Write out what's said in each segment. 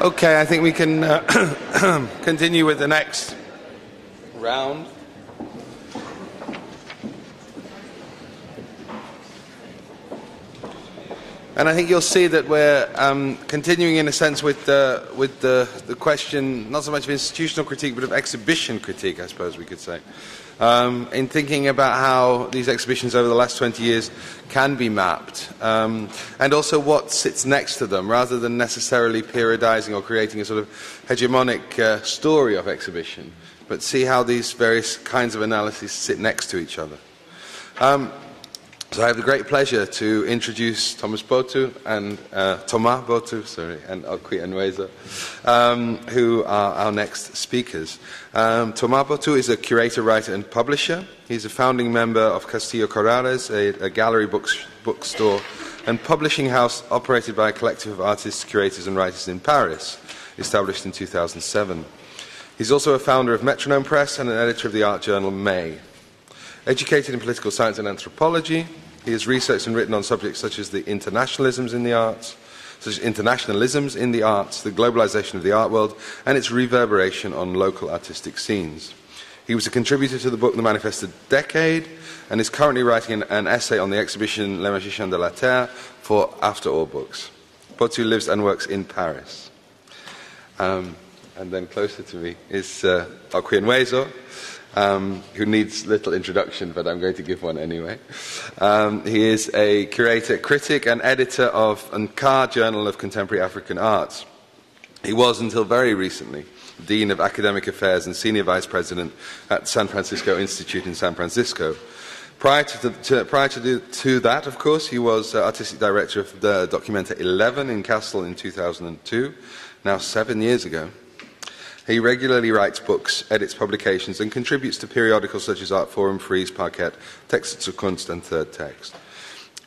Okay, I think we can continue with the next round. And I think you'll see that we're continuing in a sense with the question, not so much of institutional critique, but of exhibition critique, I suppose we could say. In thinking about how these exhibitions over the last 20 years can be mapped, and also what sits next to them, rather than necessarily periodizing or creating a sort of hegemonic story of exhibition, but see how these various kinds of analyses sit next to each other. So I have the great pleasure to introduce Thomas Boutoux and Thomas Boutoux, and Okwui Enwezor, who are our next speakers. Thomas Boutoux is a curator, writer, and publisher. He's a founding member of Castillo Corrales, a gallery bookstore and publishing house operated by a collective of artists, curators, and writers in Paris, established in 2007. He's also a founder of Metronome Press and an editor of the art journal May. Educated in political science and anthropology, he has researched and written on subjects such as the internationalisms in the arts, the globalization of the art world, and its reverberation on local artistic scenes. He was a contributor to the book The Manifested Decade, and is currently writing an essay on the exhibition Les Magiciens de la Terre for After All Books. Boutoux lives and works in Paris. And then closer to me is Okwui Enwezor, who needs little introduction, but I'm going to give one anyway. He is a curator, critic, and editor of Ankara Journal of Contemporary African Arts. He was, until very recently, Dean of Academic Affairs and Senior Vice President at San Francisco Institute in San Francisco. Prior to that, of course, he was Artistic Director of the Documenta 11 in Kassel in 2002, now 7 years ago. He regularly writes books, edits publications, and contributes to periodicals such as Art Forum, Fries, Parquet, Text zur Kunst, and Third Text.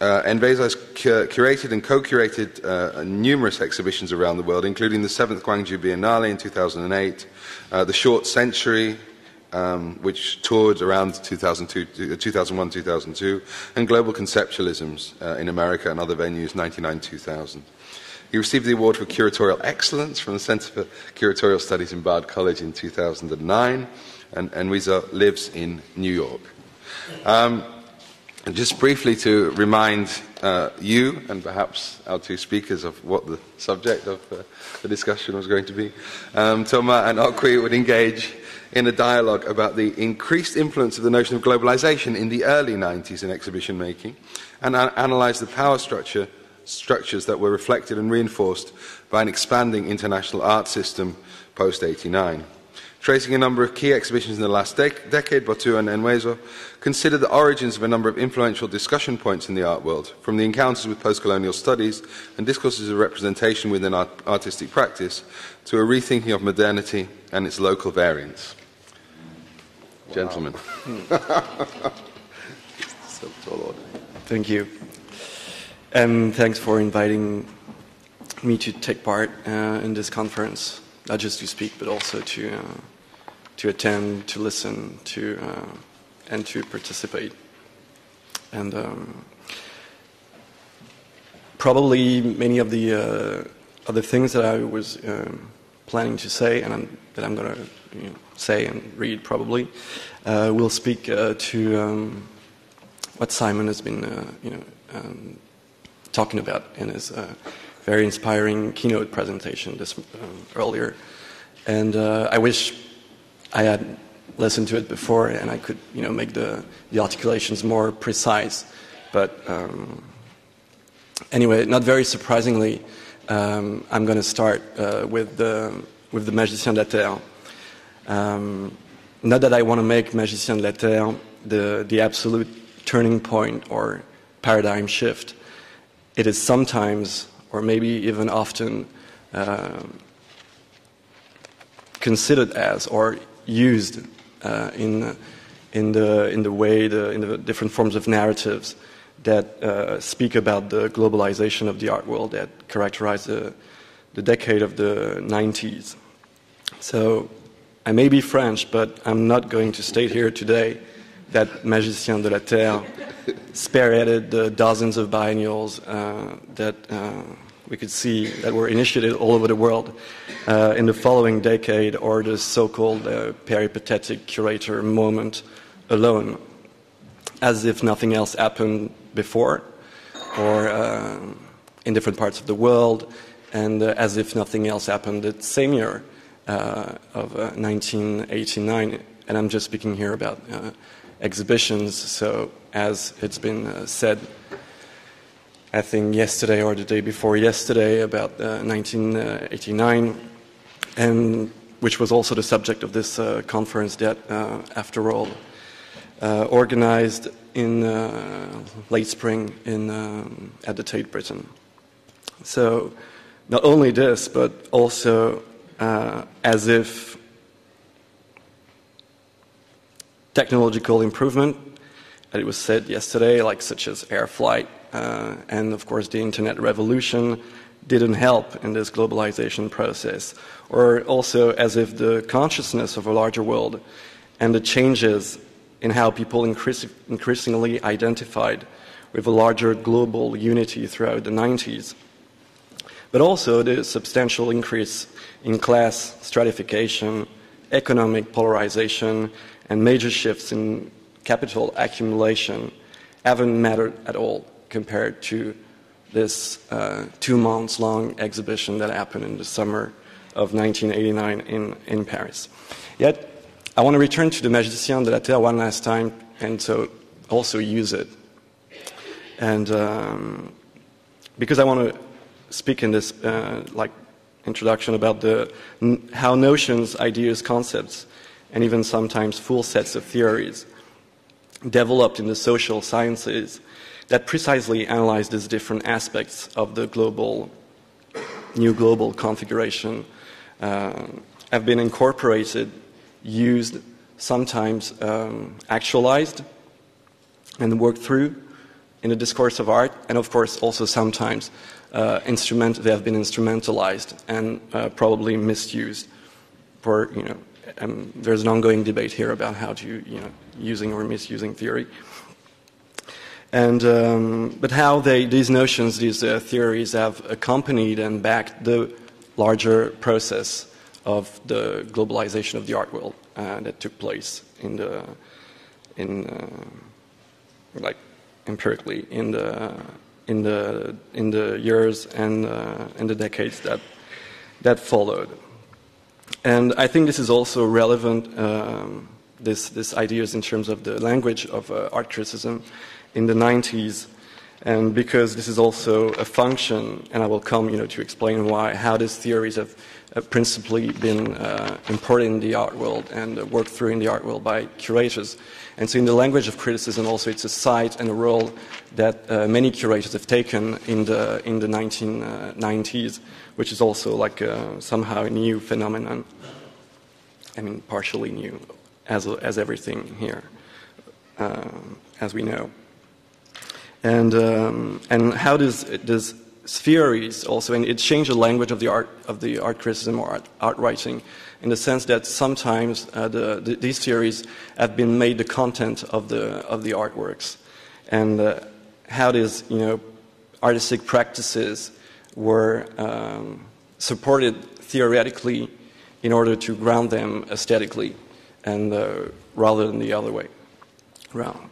Enwezor has curated and co-curated numerous exhibitions around the world, including the 7th Gwangju Biennale in 2008, the Short Century, which toured around 2001-2002, and Global Conceptualisms in America and other venues, 1999-2000. He received the award for curatorial excellence from the Center for Curatorial Studies in Bard College in 2009, and Enwezor lives in New York. And just briefly to remind you, and perhaps our two speakers, of what the subject of the discussion was going to be, Thomas and Okwui would engage in a dialogue about the increased influence of the notion of globalization in the early 90s in exhibition making, and analyze the power structures that were reflected and reinforced by an expanding international art system post-89. Tracing a number of key exhibitions in the last decade, Boutoux and Enwezor considered the origins of a number of influential discussion points in the art world, from the encounters with post-colonial studies and discourses of representation within artistic practice, to a rethinking of modernity and its local variants. Wow. Gentlemen. Thank you. And thanks for inviting me to take part in this conference, not just to speak, but also to attend, to listen, and to participate. And probably many of the other things that I was planning to say, and that I'm going to say and read probably, will speak to what Simon has been, talking about in his very inspiring keynote presentation earlier. And I wish I had listened to it before and I could make the articulations more precise. But anyway, not very surprisingly, I'm going to start with the Magicien de la Terre. Not that I want to make Magicien de la Terre the absolute turning point or paradigm shift. It is sometimes, or maybe even often, considered as or used in the different forms of narratives that speak about the globalization of the art world that characterized the decade of the 90s. So I may be French, but I'm not going to state here today that Magicien de la Terre spearheaded the dozens of biennials that we could see that were initiated all over the world in the following decade, or the so-called peripatetic curator moment alone, as if nothing else happened before, or in different parts of the world, and as if nothing else happened the same year of 1989. And I'm just speaking here about exhibitions, so as it's been said, I think yesterday or the day before yesterday, about 1989, and which was also the subject of this conference that, after all, organized in late spring at the Tate Britain. So not only this, but also as if technological improvement, as it was said yesterday, like such as air flight, and of course the internet revolution, didn't help in this globalization process. Or also as if the consciousness of a larger world and the changes in how people increasingly identified with a larger global unity throughout the 90s, but also the substantial increase in class stratification, economic polarization, and major shifts in capital accumulation haven't mattered at all compared to this 2 months long exhibition that happened in the summer of 1989 in Paris. Yet, I want to return to the Magicien de la Terre one last time, and so also use it. And because I want to speak in this introduction about how notions, ideas, concepts, and even sometimes full sets of theories developed in the social sciences that precisely analyze these different aspects of the new global configuration have been incorporated, used, sometimes actualized, and worked through in the discourse of art, and of course also sometimes they have been instrumentalized and probably misused for, there's an ongoing debate here about how to, using or misusing theory. And but how these notions, these theories have accompanied and backed the larger process of the globalization of the art world that took place empirically in the years and in the decades that followed. And I think this is also relevant, this ideas in terms of the language of art criticism in the 90s, and because this is also a function, and I will come, to explain how these theories have principally been imported in the art world and worked through in the art world by curators. And so in the language of criticism also it's a site and a role that many curators have taken in the 1990s, which is also like somehow a new phenomenon. I mean, partially new, as everything here, as we know. And how does theories also, and it changed the language of the art criticism or art writing, in the sense that sometimes these theories have been made the content of the artworks, and how these artistic practices were supported theoretically in order to ground them aesthetically, and rather than the other way around.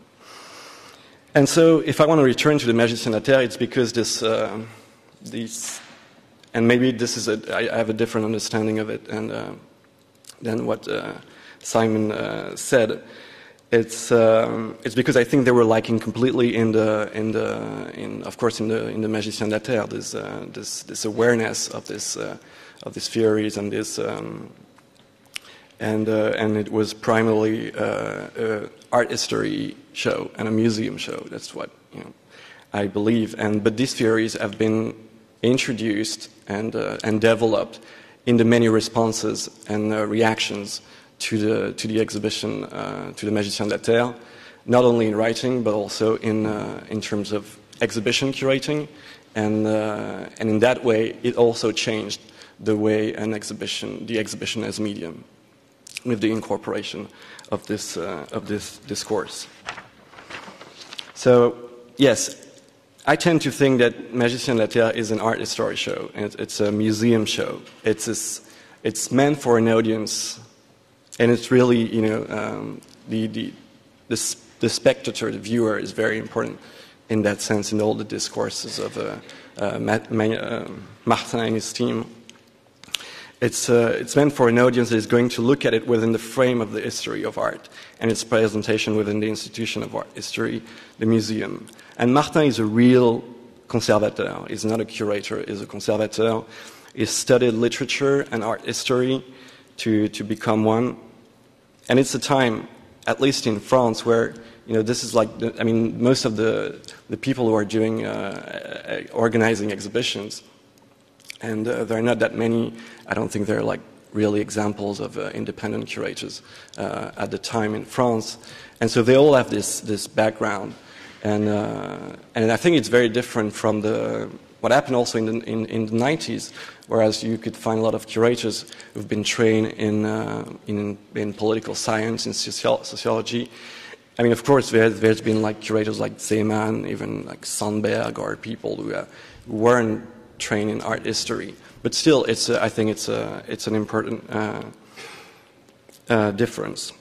And so, if I want to return to the Magicien de la Terre, it's because and maybe this is I have a different understanding of it, and than what Simon said. It's because I think they were lacking completely in the Magicien de la Terre, this awareness of these theories and this. And it was primarily an art history show and a museum show. That's what I believe. But these theories have been introduced and developed in the many responses and reactions to the exhibition, to the Magicien de la Terre, not only in writing but also in terms of exhibition curating, and in that way it also changed the way the exhibition as medium, with the incorporation of this discourse. So yes, I tend to think that Magicien de la Terre is an art history show, and it's a museum show. It's meant for an audience, and it's really, you know, the spectator, the viewer, is very important in that sense in all the discourses of Martin and his team. It's meant for an audience that is going to look at it within the frame of the history of art and its presentation within the institution of art history, the museum. And Martin is a real conservateur. He's not a curator, he's a conservateur. He studied literature and art history to become one. And it's a time, at least in France, where, you know, this is like, most of the people who are doing, organizing exhibitions, and there are not that many, I don't think they're like really examples of independent curators at the time in France. And so they all have this background. And I think it's very different from what happened also in the 90s, whereas you could find a lot of curators who've been trained in political science, in sociology. I mean, of course, there's been like curators like Zeeman, even like Sandberg, or people who weren't trained in art history. But still, I think it's an important difference.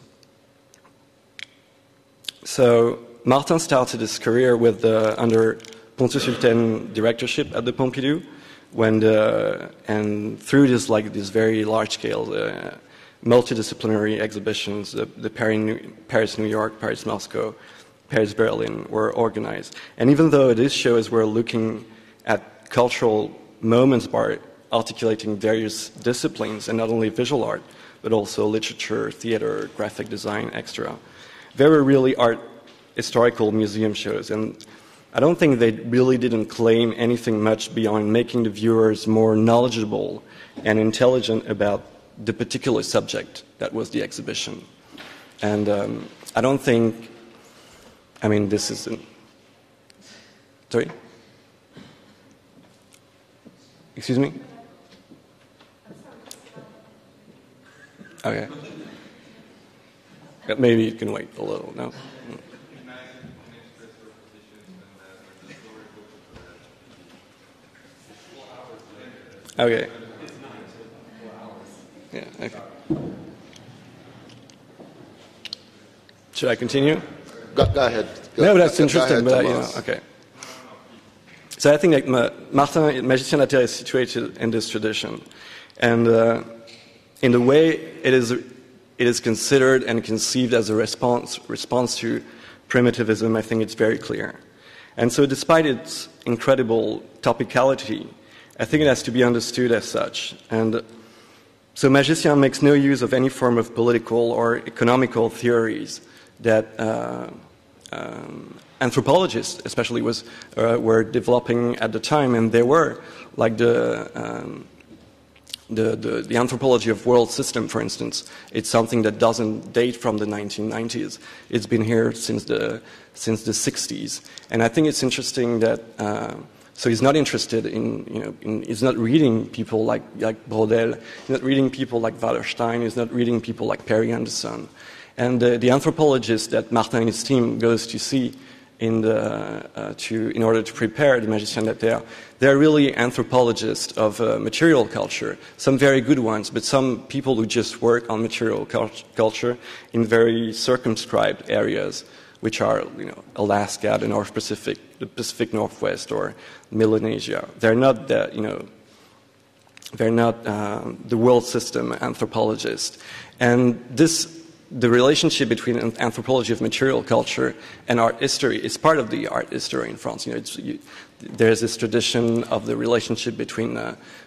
So Martin started his career with under Pontus Hulten directorship at the Pompidou, and through this very large-scale multidisciplinary exhibitions, the Paris, New York, Paris, Moscow, Paris, Berlin were organized. And even though these shows were looking at cultural moments by articulating various disciplines, and not only visual art, but also literature, theater, graphic design, etc., they were really art historical museum shows. And I don't think they really didn't claim anything much beyond making the viewers more knowledgeable and intelligent about the particular subject that was the exhibition. And I don't think, this isn't... Sorry? Excuse me? Okay. Maybe you can wait a little, no? Okay. Yeah, okay. Should I continue? Go ahead. No, that's interesting, but okay. So I think that Martin, Magicien de la Terre, is situated in this tradition. And in the way it is considered and conceived as a response to primitivism, I think it's very clear. And so despite its incredible topicality, I think it has to be understood as such. And so Magicien makes no use of any form of political or economical theories that anthropologists especially were developing at the time, and they were, like the anthropology of world system, for instance. It's something that doesn't date from the 1990s. It's been here since the 60s. And I think it's interesting that so he's not interested he's not reading people like Brodel, he's not reading people like Wallerstein, he's not reading people like Perry Anderson. And the anthropologist that Martin and his team goes to see in order to prepare the Magicien de la Terre, they're really anthropologists of material culture, some very good ones, but some people who just work on material culture in very circumscribed areas, which are, Alaska, the North Pacific, the Pacific Northwest, or Melanesia. They're not the world system anthropologists. And the relationship between anthropology of material culture and art history is part of the art history in France. There's this tradition of the relationship between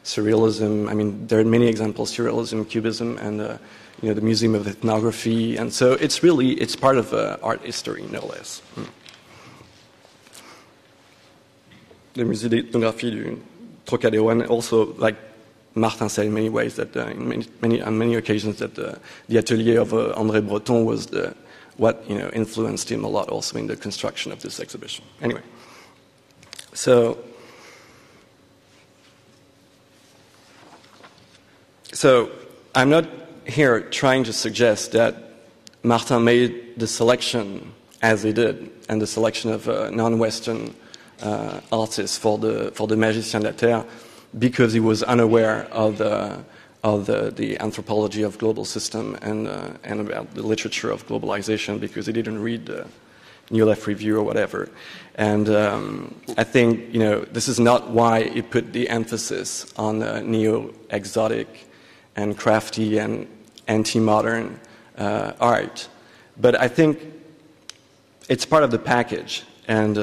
surrealism. There are many examples: surrealism, cubism, and the Museum of Ethnography. And so it's part of art history, no less. The Musée d'Ethnographie du Trocadéro, and also, like Martin said in many ways, that on many occasions that the atelier of André Breton was what influenced him a lot also in the construction of this exhibition. Anyway, so I'm not here trying to suggest that Martin made the selection as he did, and the selection of non-Western artist for the Magicien de la Terre, because he was unaware of the anthropology of global system and about the literature of globalization, because he didn't read the New Left Review or whatever. And I think, you know, this is not why he put the emphasis on neo-exotic and crafty and anti-modern art. But I think it's part of the package, and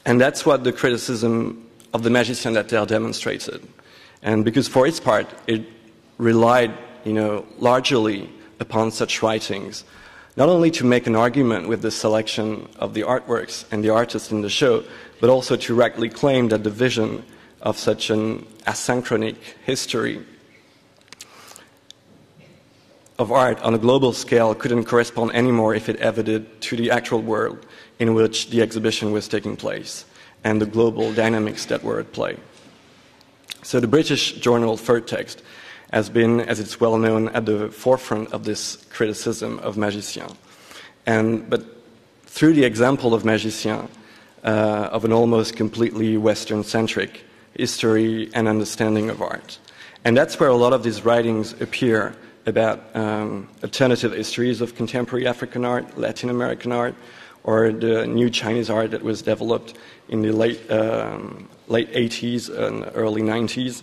that's what the criticism of the Magicien de la Terre demonstrated. And because for its part, it relied, you know, largely upon such writings, not only to make an argument with the selection of the artworks and the artists in the show, but also to rightly claim that the vision of such an asynchronic history of art on a global scale couldn't correspond anymore if it ever did to the actual world in which the exhibition was taking place and the global dynamics that were at play. So the British journal Third Text has been, as it's well known, at the forefront of this criticism of Magicien. But through the example of Magicien, of an almost completely Western-centric history and understanding of art. And that's where a lot of these writings appear about alternative histories of contemporary African art, Latin American art, or the new Chinese art that was developed in the late 80s and early 90s.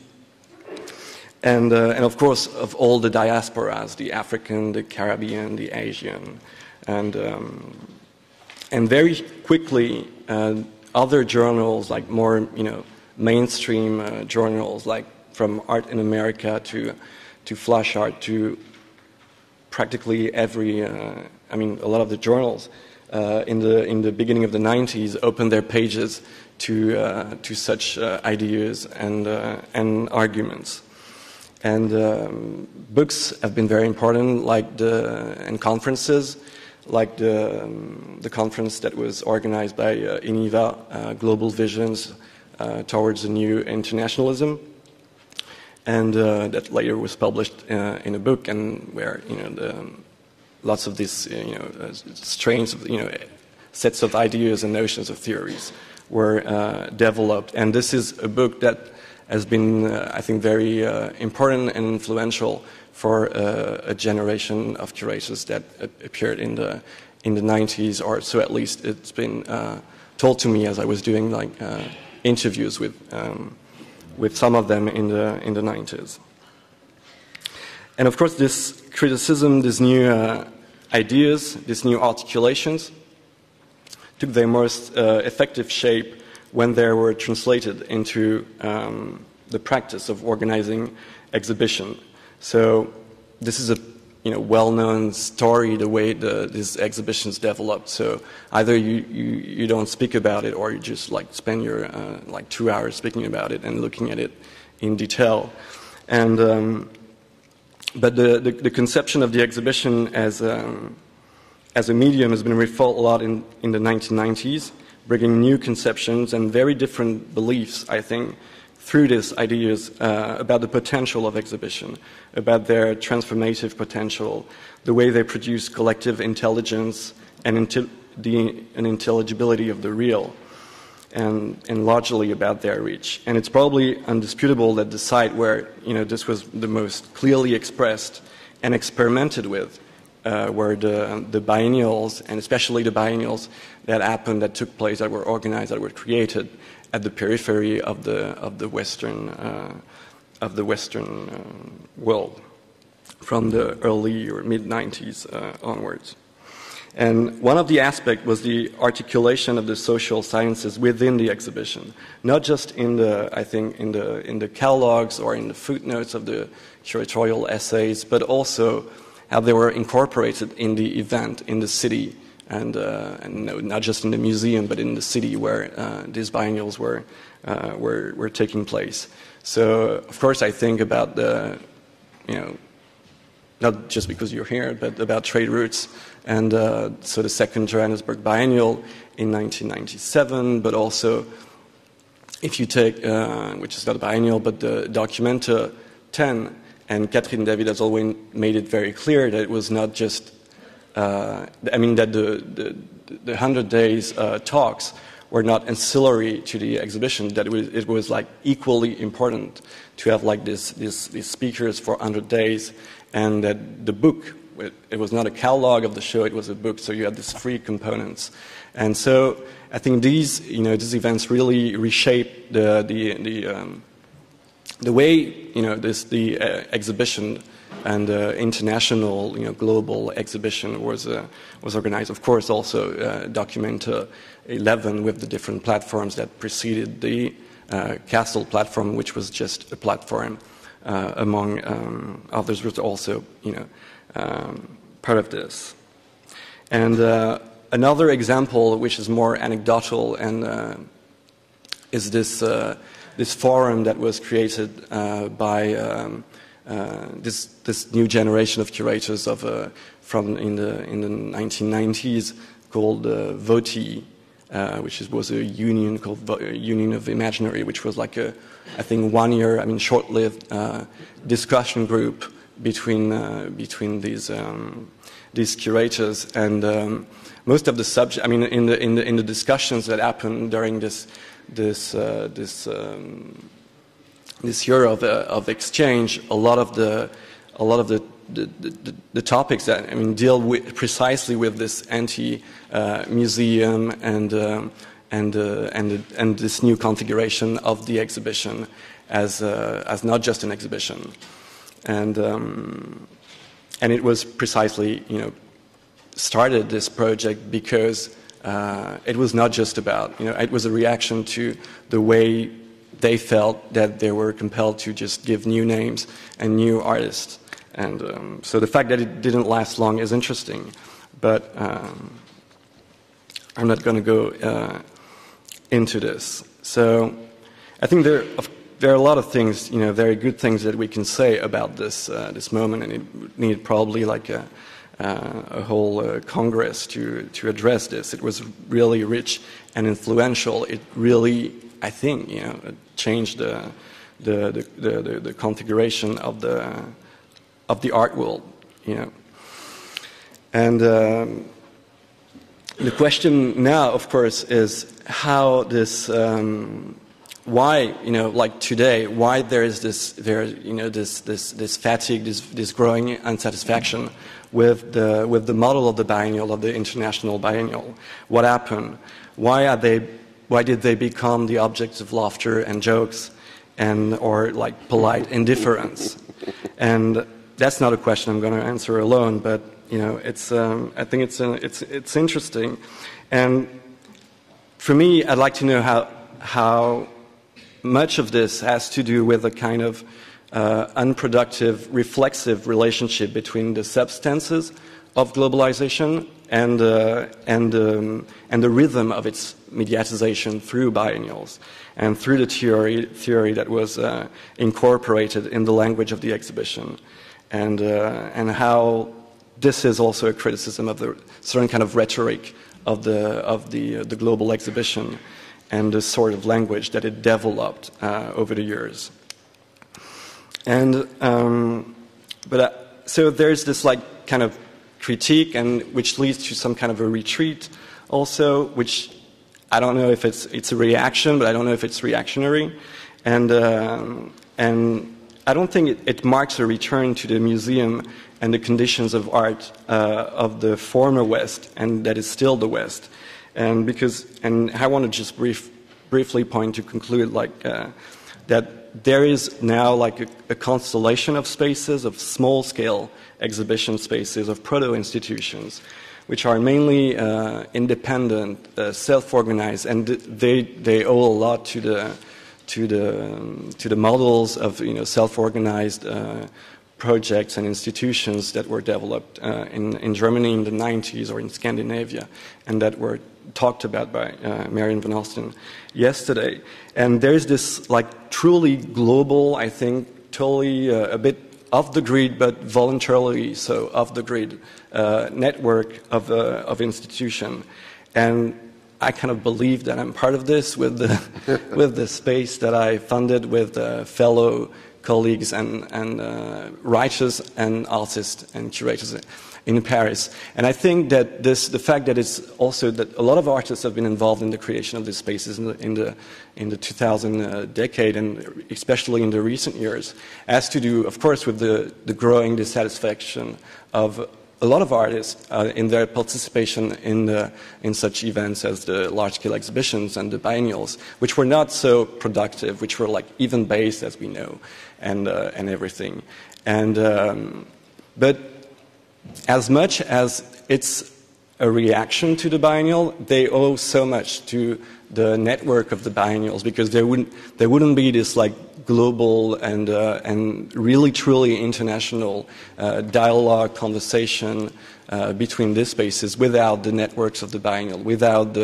And of course, of all the diasporas, the African, the Caribbean, the Asian. And very quickly, other journals, like more, you know, mainstream journals, like from Art in America to Flash Art, to practically every, I mean, a lot of the journals in the beginning of the 90s opened their pages to such ideas and arguments. And books have been very important, and conferences, like the conference that was organized by INIVA, Global Visions Towards a New Internationalism, and that later was published in a book, and where, you know, lots of these, you know, strains of, you know, sets of ideas and notions of theories were developed. And this is a book that has been, I think, very important and influential for a generation of curators that appeared in the 90s, or so at least it's been told to me as I was doing interviews with some of them in the 90s. And of course, this criticism, these new ideas, these new articulations, took their most effective shape when they were translated into the practice of organizing exhibition. So this is a, you know, well-known story, the way these exhibitions developed. So either you don't speak about it, or you just spend your 2 hours speaking about it and looking at it in detail. And but the conception of the exhibition as a medium has been rethought a lot in the 1990s, bringing new conceptions and very different beliefs, I think, through these ideas about the potential of exhibition, about their transformative potential, the way they produce collective intelligence and an intelligibility of the real, and largely about their reach. And it's probably undisputable that the site where, you know, this was the most clearly expressed and experimented with were the biennials, and especially the biennials that took place, that were organized, that were created at the periphery of the Western world, from the early or mid 90s onwards. And one of the aspects was the articulation of the social sciences within the exhibition, not just in the catalogs or in the footnotes of the curatorial essays, but also how they were incorporated in the event, in the city, and not just in the museum, but in the city where these biennials were taking place. So, of course, I think about not just because you're here, but about trade routes, and so the second Johannesburg Biennial in 1997, but also if you take, which is not a biennial, but the Documenta 10, and Catherine David has always made it very clear that it was not just, that the 100 days talks were not ancillary to the exhibition, that it was like equally important to have like these speakers for 100 days, and that the book, it was not a catalog of the show, it was a book, so you had these free components. And so I think these events really reshape the way the exhibition and international global exhibition was organized. Of course, also Document 11 with the different platforms that preceded the Castle platform, which was just a platform among others, was also part of this. And another example, which is more anecdotal, and is this forum that was created by this new generation of curators from in the 1990s called VOTI, which was a union called Union of Imaginary, which was like I think 1 year, short-lived discussion group between these curators, and most of the subject. In the discussions that happened during this year of exchange, a lot of the topics that deal precisely with this anti-museum and this new configuration of the exhibition as not just an exhibition, and it was precisely started this project because it was not just about it was a reaction to the way they felt that they were compelled to just give new names and new artists. And so the fact that it didn't last long is interesting, but I'm not going to go into this. So I think there are a lot of things, very good things that we can say about this moment, and it would need probably like a whole Congress to address this. It was really rich and influential. It really, I think, changed the configuration of the art world, And the question now, of course, is how this, why, like today, why there is this fatigue, this growing unsatisfaction with the model of the biennial, of the international biennial. What happened? Why did they become the objects of laughter and jokes, or like polite indifference? And that's not a question I'm going to answer alone, but it's I think it's interesting, and for me, I'd like to know how much of this has to do with a kind of unproductive, reflexive relationship between the substances of globalization and the rhythm of its mediatization through biennials and through the theory that was incorporated in the language of the exhibition, and how this is also a criticism of the certain kind of rhetoric of the global exhibition and the sort of language that it developed over the years. And so there's this like kind of critique, and which leads to some kind of a retreat also, which I don't know if it's a reaction, but I don't know if it's reactionary, and I don't think it marks a return to the museum and the conditions of art of the former West, and that is still the West. And I want to just briefly point to conclude that there is now like a constellation of spaces, of small-scale exhibition spaces, of proto-institutions, which are mainly independent, self-organized, and they owe a lot to the models of self-organized projects and institutions that were developed in Germany in the 90s or in Scandinavia, and that were talked about by Marion Van Alsten yesterday. And there's this like truly global, I think, totally a bit off the grid, but voluntarily so off the grid network of institution. And I kind of believe that I'm part of this with the space that I funded with fellow colleagues and writers and artists and curators. in Paris. And I think that the fact that it's also that a lot of artists have been involved in the creation of these spaces in the 2000 decade, and especially in the recent years, has to do, of course, with the growing dissatisfaction of a lot of artists in their participation in such events as the large-scale exhibitions and the biennials, which were not so productive, which were like event-based, as we know, and everything. And but as much as it's a reaction to the biennial, they owe so much to the network of the biennials, because there wouldn't be this like global and really truly international dialogue, conversation between these spaces without the networks of the biennial, without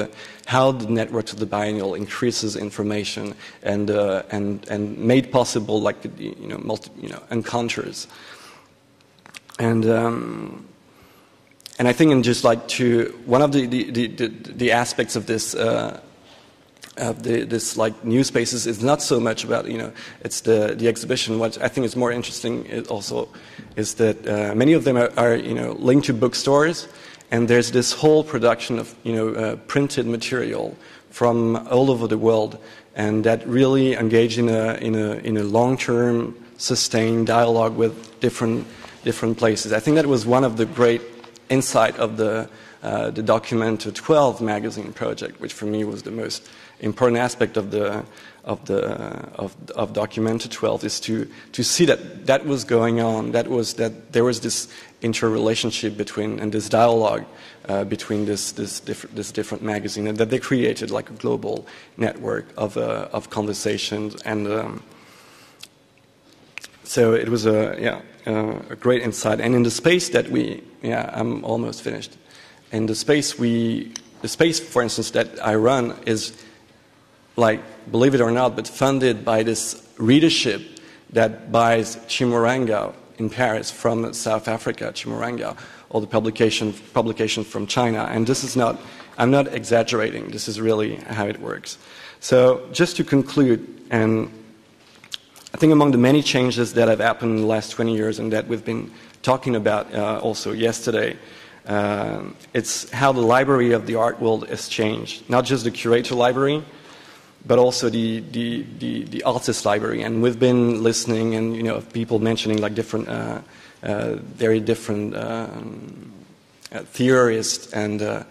how the networks of the biennial increases information and made possible like encounters. And I think in just like one of the aspects of this. This like new spaces is not so much about it's the exhibition. What I think is more interesting is that many of them are linked to bookstores, and there's this whole production of printed material from all over the world, and that really engage in a long-term sustained dialogue with different places. I think that was one of the great insight of the Documenta 12 magazine project, which for me was the most important aspect of Documenta 12, is to see that was going on. That there was this interrelationship between and this dialogue between this different magazine, and that they created like a global network of conversations. And so it was a great insight. And in the space that I'm almost finished. In the space, for instance, that I run is, like, believe it or not, but funded by this readership that buys Chimoranga in Paris from South Africa, Chimoranga, or the publication from China. And this is not, I'm not exaggerating, this is really how it works. So just to conclude, and I think among the many changes that have happened in the last 20 years and that we've been talking about also yesterday, it's how the library of the art world has changed. Not just the curator library, but also the artist library. And we've been listening and of people mentioning like different, very different theorists, and I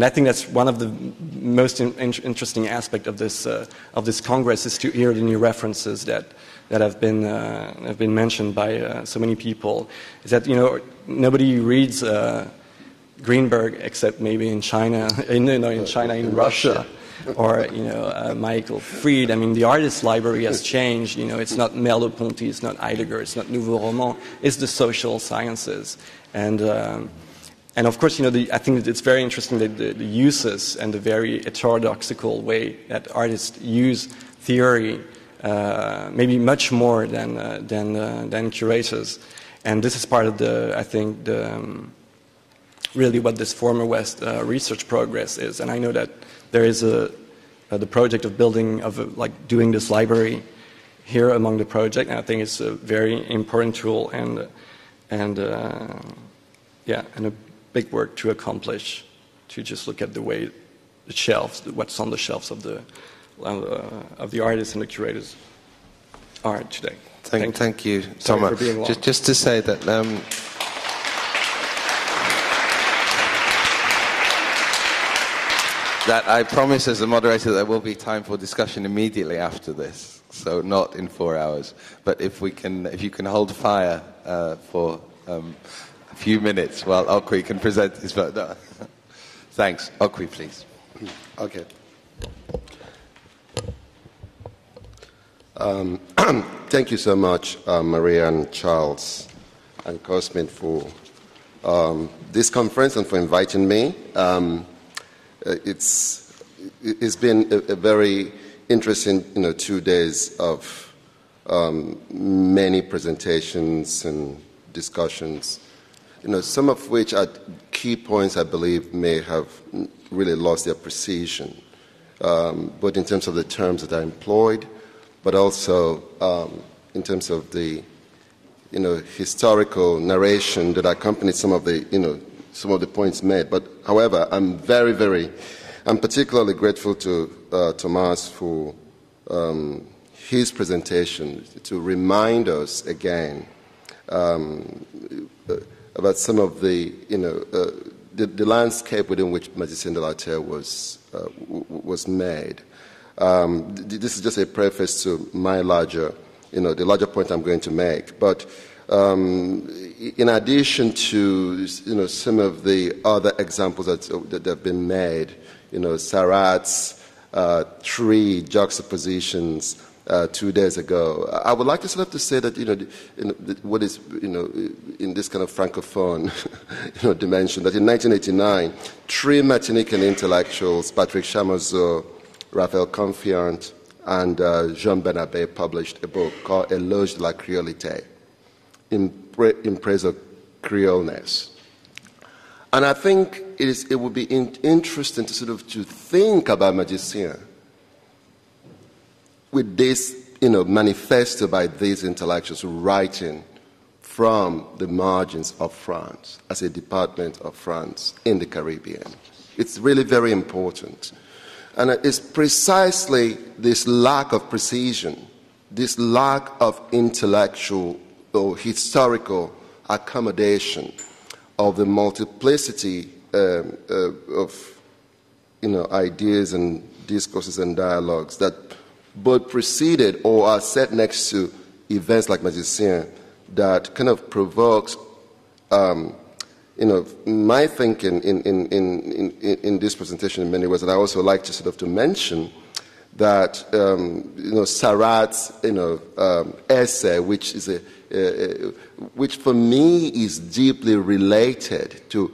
think that's one of the most interesting aspects of this Congress, is to hear the new references that have been mentioned by so many people. Is that nobody reads Greenberg except maybe in China, in Russia, or Michael Fried. I mean, the artist library has changed. It's not Merleau-Ponty, it's not Heidegger, it's not Nouveau Roman. It's the social sciences, and of course, I think it's very interesting that the uses and the very heterodoxical way that artists use theory, maybe much more than curators. And this is part of really what this former West research progress is. And I know that there is the project of doing this library here among the project. And I think it's a very important tool and a big work to accomplish, to just look at the way the shelves, what's on the shelves of the artists and the curators are today. Thank you, Thomas. Just to say that that I promise as a moderator there will be time for discussion immediately after this, so not in 4 hours. But if you can hold fire for a few minutes while Okwui can present his vote. No. Thanks. Okwui, please. Okay. Thank you so much, Maria and Charles and Cosmin, for this conference and for inviting me. It's been a very interesting 2 days of many presentations and discussions, some of which are key points I believe may have really lost their precision, both in terms of the terms that are employed, but also in terms of the historical narration that accompanied some of the points made. But however, I'm particularly grateful to Thomas for his presentation to remind us again about some of the landscape within which Magicien de la Terre was made. This is just a preface to my larger, the larger point I'm going to make. But in addition to, some of the other examples that have been made, Sarat's 3 juxtapositions 2 days ago, I would like to sort of to say that, what is, in this kind of francophone, dimension, that in 1989, 3 Martinican intellectuals, Patrick Chamoiseau, Raphaël Confiant, and Jean Benabé, published a book called Éloge de la Créolité, in praise of Creoleness. And I think it would be interesting to sort of to think about Magicien with this, manifesto by these intellectuals writing from the margins of France as a department of France in the Caribbean. It's really very important. And it's precisely this lack of precision, this lack of intellectual or historical accommodation of the multiplicity of ideas and discourses and dialogues that both preceded or are set next to events like Magicien that kind of provokes my thinking in this presentation in many ways. And I also like to sort of to mention that Sarat's essay, which is which for me is deeply related to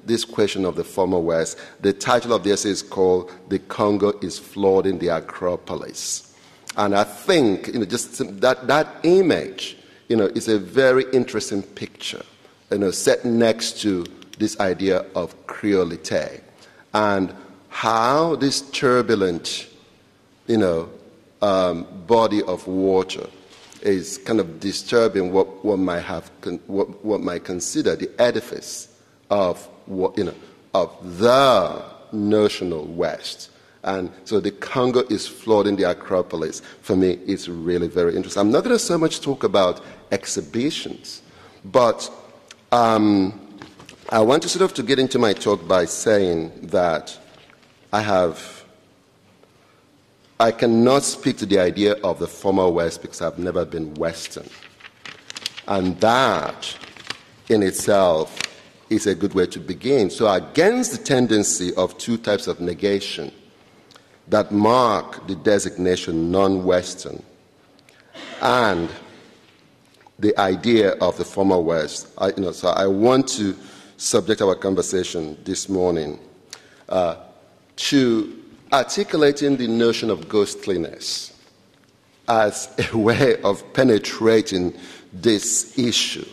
this question of the former West. The title of the essay is called "The Congo is Flooding the Acropolis," and I think just that image is a very interesting picture, set next to this idea of creolité and how this turbulent body of water is kind of disturbing what one might consider the edifice of of the notional West. And so the Congo is flooding the Acropolis. For me, it's really very interesting. I'm not going to so much talk about exhibitions, but I want to sort of to get into my talk by saying that I cannot speak to the idea of the former West because I've never been Western. And that in itself is a good way to begin. So against the tendency of 2 types of negation that mark the designation non-Western and the idea of the former West, so I want to subject our conversation this morning to articulating the notion of ghostliness as a way of penetrating this issue.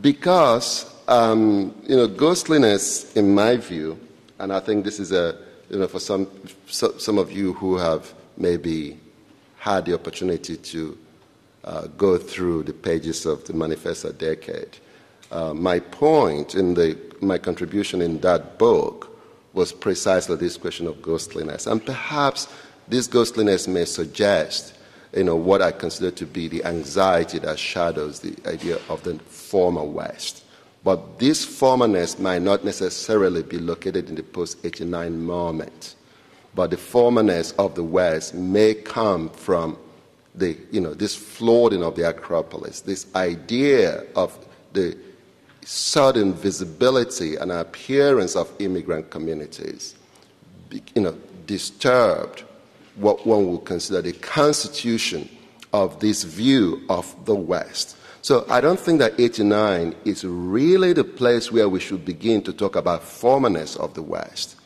Because, ghostliness, in my view, and I think this is for some of you who have maybe had the opportunity to go through the pages of the Manifesto Decade, my point in my contribution in that book was precisely this question of ghostliness. And perhaps this ghostliness may suggest, what I consider to be the anxiety that shadows the idea of the former West. But this formerness might not necessarily be located in the post-89 moment. But the formerness of the West may come from this flooding of the Acropolis, this idea of the sudden visibility and appearance of immigrant communities, disturbed what one would consider the constitution of this view of the West. So I don't think that 89 is really the place where we should begin to talk about formerness of the West,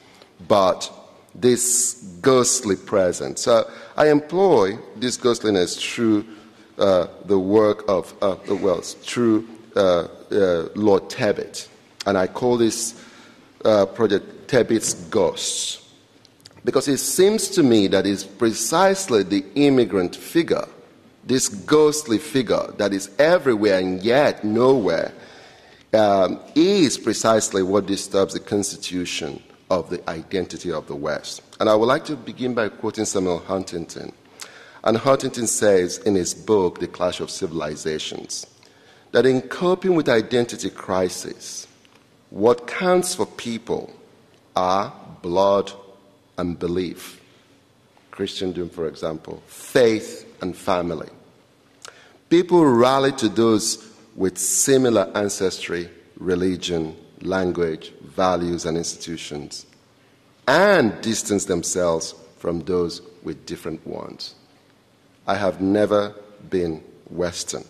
but this ghostly presence. So I employ this ghostliness through the work of through Lord Tebbit, and I call this project Tebbit's Ghosts, because it seems to me that it's precisely the immigrant figure this ghostly figure that is everywhere and yet nowhere, is precisely what disturbs the constitution of the identity of the West. And I would like to begin by quoting Samuel Huntington. And Huntington says in his book, The Clash of Civilizations, that in coping with identity crisis, what counts for people are blood and belief. Christendom, for example, faith and family. People rally to those with similar ancestry, religion, language, values, and institutions, and distance themselves from those with different ones. I have never been Western.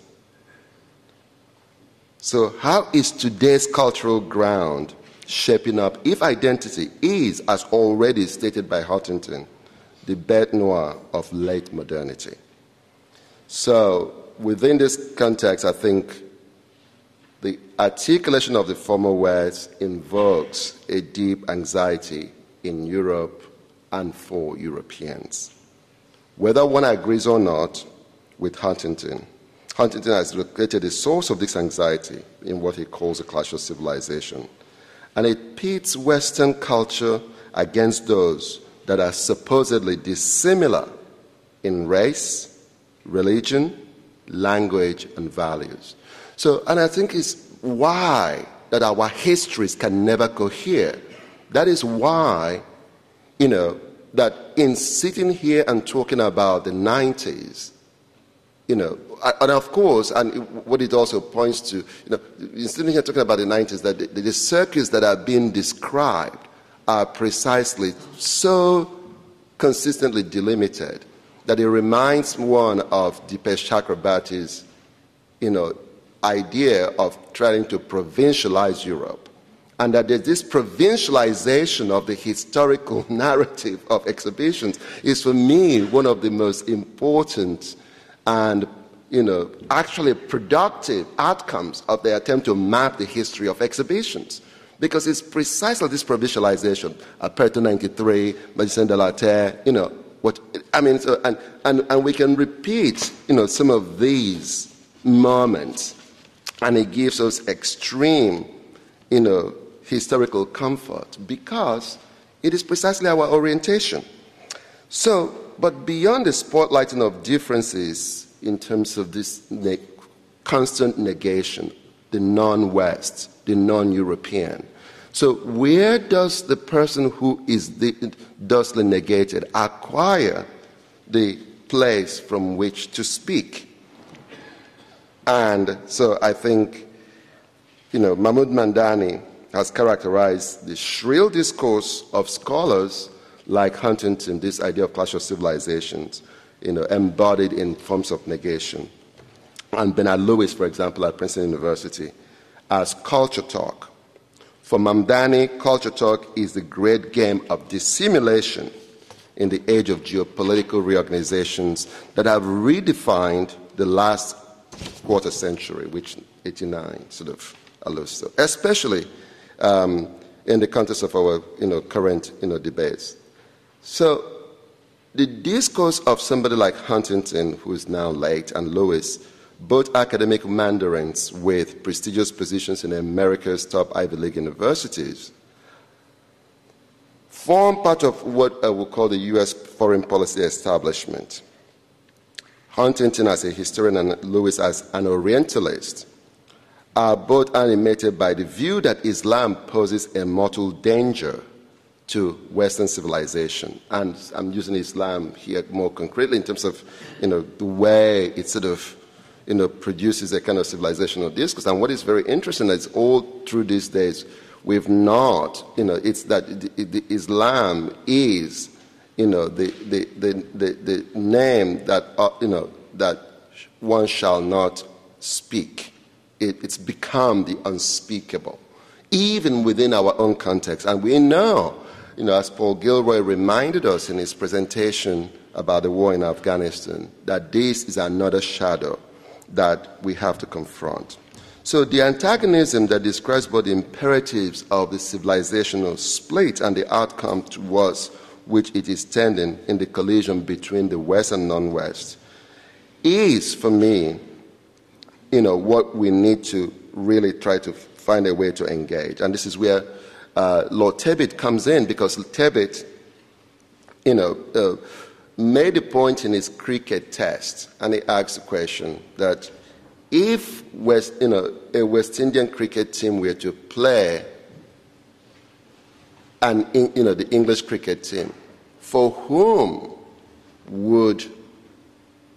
So how is today's cultural ground shaping up if identity is, as already stated by Huntington, the bête noire of late modernity? So within this context, I think the articulation of the former words invokes a deep anxiety in Europe and for Europeans. Whether one agrees or not with Huntington, Huntington has located the source of this anxiety in what he calls a clash of civilization. And it pits Western culture against those that are supposedly dissimilar in race, religion, language, and values. So, and I think it's why that our histories can never cohere. That is why, that in sitting here and talking about the 90s, and of course, and what it also points to, in sitting here talking about the 90s, that the circuits that are being described are precisely so consistently delimited that it reminds one of Dipesh Chakrabarty's, idea of trying to provincialize Europe. And that this provincialization of the historical narrative of exhibitions is, for me, one of the most important and, actually productive outcomes of the attempt to map the history of exhibitions. Because it's precisely this provincialization, Aperto 93, Magicien de la Terre, and we can repeat, some of these moments, and it gives us extreme, historical comfort because it is precisely our orientation. So, but beyond the spotlighting of differences in terms of this constant negation, the non-West, the non-European. So where does the person who is thusly negated acquire the place from which to speak? And so I think, Mahmoud Mandani has characterized the shrill discourse of scholars like Huntington, this idea of clash of civilizations, embodied in forms of negation. And Bernard Lewis, for example, at Princeton University, as culture talk. For Mamdani, culture talk is the great game of dissimulation in the age of geopolitical reorganizations that have redefined the last quarter century, which 89 sort of alludes to, especially in the context of our current debates. So the discourse of somebody like Huntington, who is now late, and Lewis, both academic mandarins with prestigious positions in America's top Ivy League universities, form part of what I would call the U.S. foreign policy establishment. Huntington as a historian and Lewis as an Orientalist are both animated by the view that Islam poses a mortal danger to Western civilization. And I'm using Islam here more concretely in terms of the way it sort of produces a kind of civilizational discourse. And what is very interesting is all through these days, we've not, it's that the Islam is, the name that, that one shall not speak. It's become the unspeakable, even within our own context. And we know, as Paul Gilroy reminded us in his presentation about the war in Afghanistan, that this is another shadow that we have to confront. So the antagonism that describes both the imperatives of the civilizational split and the outcome towards which it is tending in the collision between the West and non-West is, for me, what we need to really try to find a way to engage. And this is where Lord Tebbit comes in, because Tebbit, made a point in his cricket test, and he asked the question that if a West Indian cricket team were to play the English cricket team, for whom would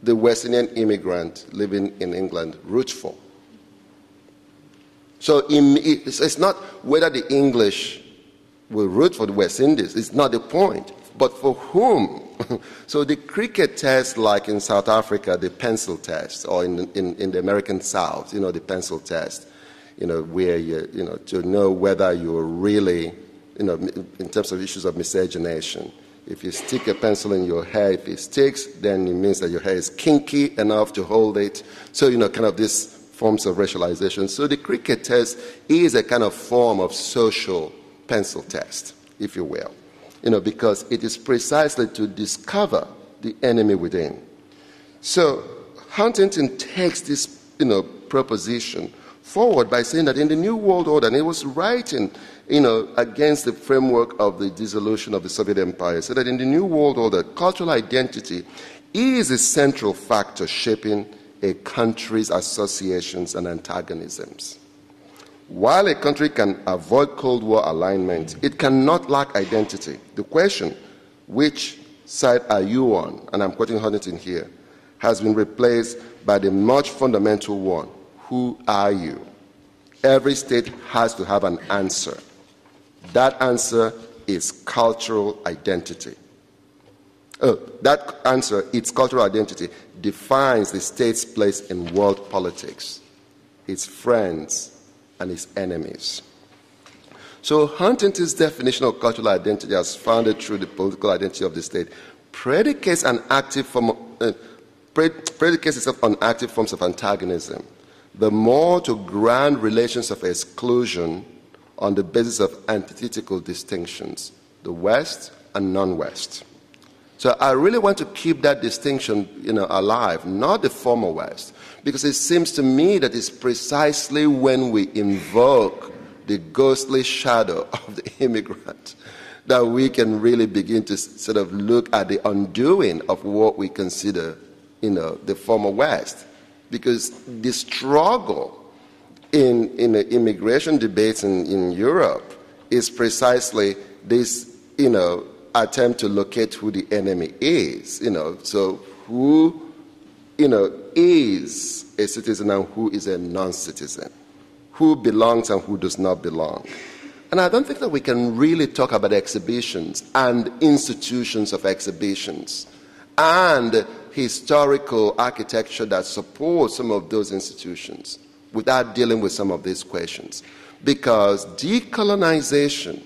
the West Indian immigrant living in England root for? So it's not whether the English will root for the West Indies. It's not the point. But for whom? So the cricket test, like in South Africa, the pencil test, or in the American South, the pencil test, where to know whether you're really, in terms of issues of miscegenation. If you stick a pencil in your hair, if it sticks, then it means that your hair is kinky enough to hold it. So, kind of these forms of racialization. So the cricket test is a kind of form of social pencil test, if you will. Because it is precisely to discover the enemy within. So Huntington takes this, proposition forward by saying that in the New World Order, and he was writing, against the framework of the dissolution of the Soviet Empire, so that in the New World Order, cultural identity is a central factor shaping a country's associations and antagonisms. While a country can avoid Cold War alignment, it cannot lack identity. The question, which side are you on, and I'm quoting Huntington here, has been replaced by the much fundamental one, who are you? Every state has to have an answer. That answer is cultural identity. That answer, its cultural identity, defines the state's place in world politics, its friends, and its enemies. So Huntington's definition of cultural identity, as founded through the political identity of the state, predicates itself on active forms of antagonism, the more to grand relations of exclusion on the basis of antithetical distinctions, the West and non-West. So I really want to keep that distinction, alive, not the former West, because it seems to me that it's precisely when we invoke the ghostly shadow of the immigrant that we can really begin to sort of look at the undoing of what we consider, the former West. Because the struggle in the immigration debates in Europe is precisely this, attempt to locate who the enemy is, so who, is a citizen and who is a non-citizen, who belongs and who does not belong. And I don't think that we can really talk about exhibitions and institutions of exhibitions and historical architecture that supports some of those institutions without dealing with some of these questions. Because decolonization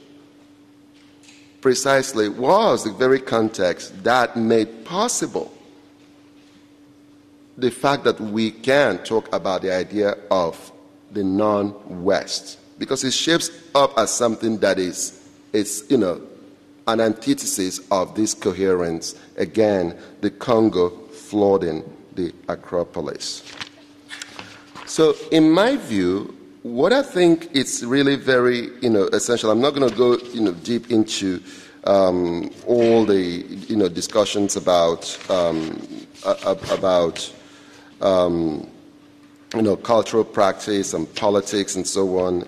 precisely was the very context that made possible the fact that we can talk about the idea of the non-West, because it shapes up as something that is an antithesis of this coherence. Again, the Congo flooding the Acropolis. So in my view, what I think is really very essential, I'm not going to go deep into all the discussions about cultural practice and politics and so on.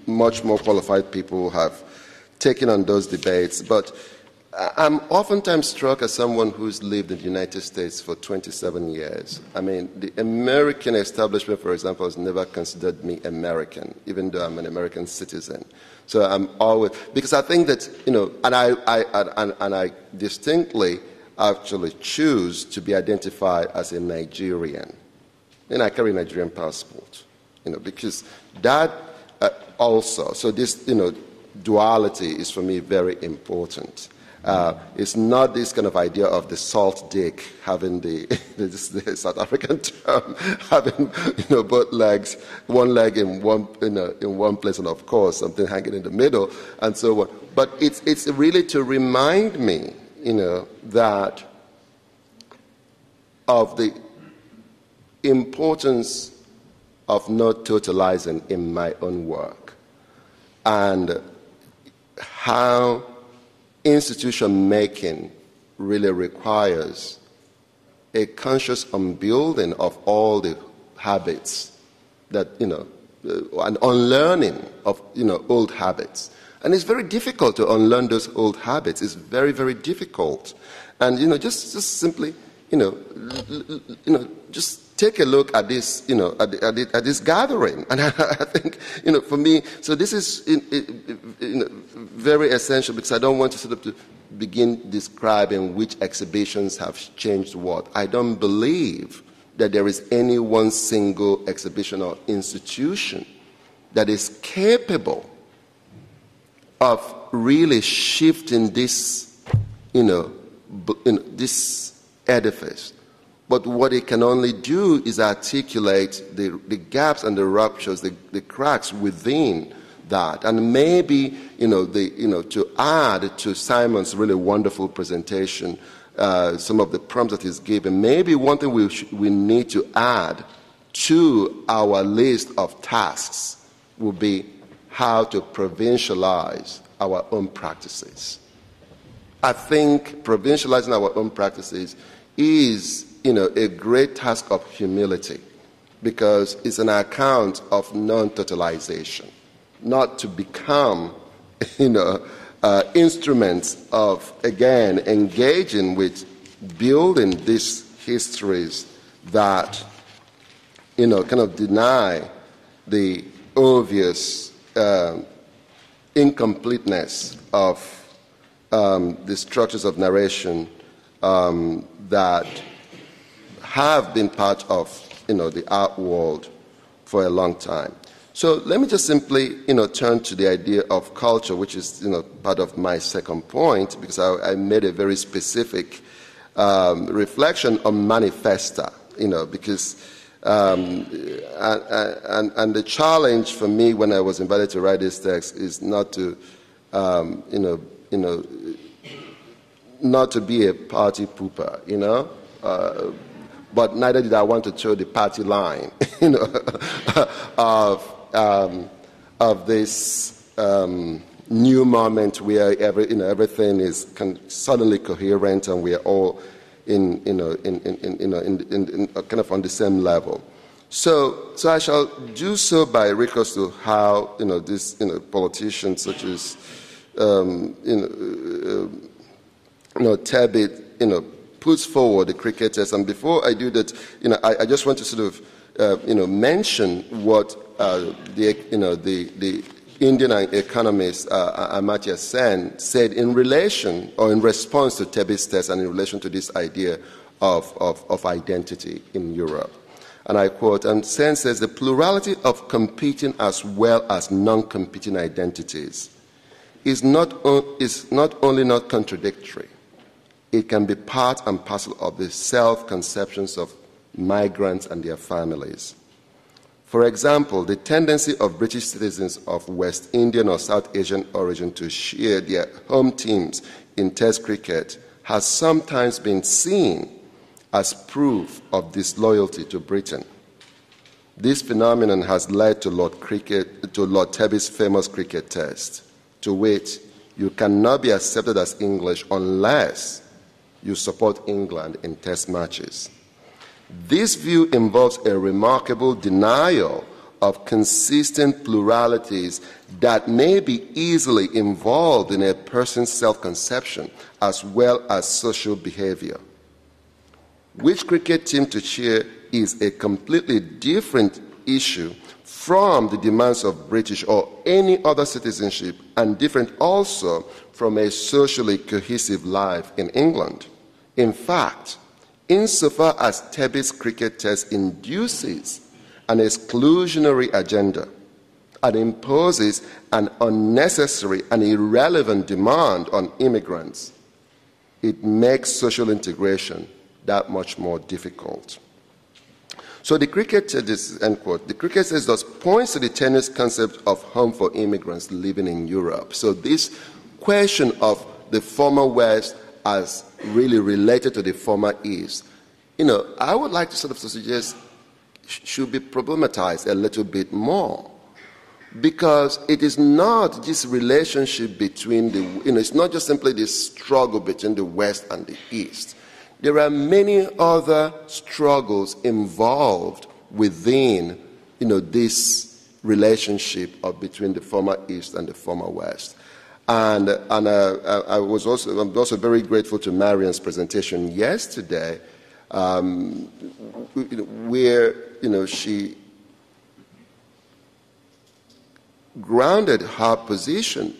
Much more qualified people have taken on those debates, but I'm oftentimes struck as someone who's lived in the United States for 27 years. I mean, the American establishment, for example, has never considered me American, even though I'm an American citizen. So I'm always, because I think that, and I distinctly actually choose to be identified as a Nigerian. And I carry a Nigerian passport, because that also, so this, duality is for me very important. It's not this kind of idea of the salt dick having the South African term, having both legs, one leg in one place, and of course something hanging in the middle, and so on. But it's really to remind me, that of the importance of not totalizing in my own work, and how institution making really requires a conscious unbuilding of all the habits that, an unlearning of, old habits. And it's very difficult to unlearn those old habits. It's very, very difficult. And, just simply, just take a look at this, at this gathering. And I think, for me, so this is very essential, because I don't want to sort of to begin describing which exhibitions have changed what. I don't believe that there is any one single exhibition or institution that is capable of really shifting this, this edifice. But what it can only do is articulate the gaps and the ruptures, the cracks within that. And maybe, to add to Simon's really wonderful presentation, some of the prompts that he's given, maybe one thing we need to add to our list of tasks would be how to provincialize our own practices. I think provincializing our own practices is, a great task of humility, because it's an account of non-totalization, not to become, instruments of, again, engaging with building these histories that, kind of deny the obvious incompleteness of the structures of narration that have been part of, the art world for a long time. So let me just simply, turn to the idea of culture, which is, part of my second point, because I made a very specific reflection on manifesta, because and the challenge for me when I was invited to write this text is not to, not to be a party pooper, but neither did I want to show the party line, of this new moment where everything is suddenly coherent and we are all in kind of on the same level. So I shall do so by recourse to how these politicians such as Tebbit puts forward the cricketers. And before I do that, I just want to sort of mention what the Indian economist Amartya Sen said in relation or in response to Tebbit's test and in relation to this idea of identity in Europe. And I quote, and Sen says, the plurality of competing as well as non-competing identities is not only not contradictory, it can be part and parcel of the self-conceptions of migrants and their families. For example, the tendency of British citizens of West Indian or South Asian origin to share their home teams in Test cricket has sometimes been seen as proof of disloyalty to Britain. This phenomenon has led to Lord Tebbit's famous cricket test, to which you cannot be accepted as English unless you support England in Test matches. This view involves a remarkable denial of consistent pluralities that may be easily involved in a person's self-conception as well as social behavior. Which cricket team to cheer is a completely different issue from the demands of British or any other citizenship, and different also from a socially cohesive life in England. In fact, insofar as Tebbit's cricket test induces an exclusionary agenda and imposes an unnecessary and irrelevant demand on immigrants, it makes social integration that much more difficult. So the cricket test, end quote, the cricket test thus points to the tenuous concept of home for immigrants living in Europe. So this question of the former West as really related to the former East, I would like to sort of suggest should be problematized a little bit more, because it is not this relationship between it's not just simply this struggle between the West and the East. There are many other struggles involved within, this relationship between the former East and the former West. And I'm also very grateful to Marian's presentation yesterday, where she grounded her position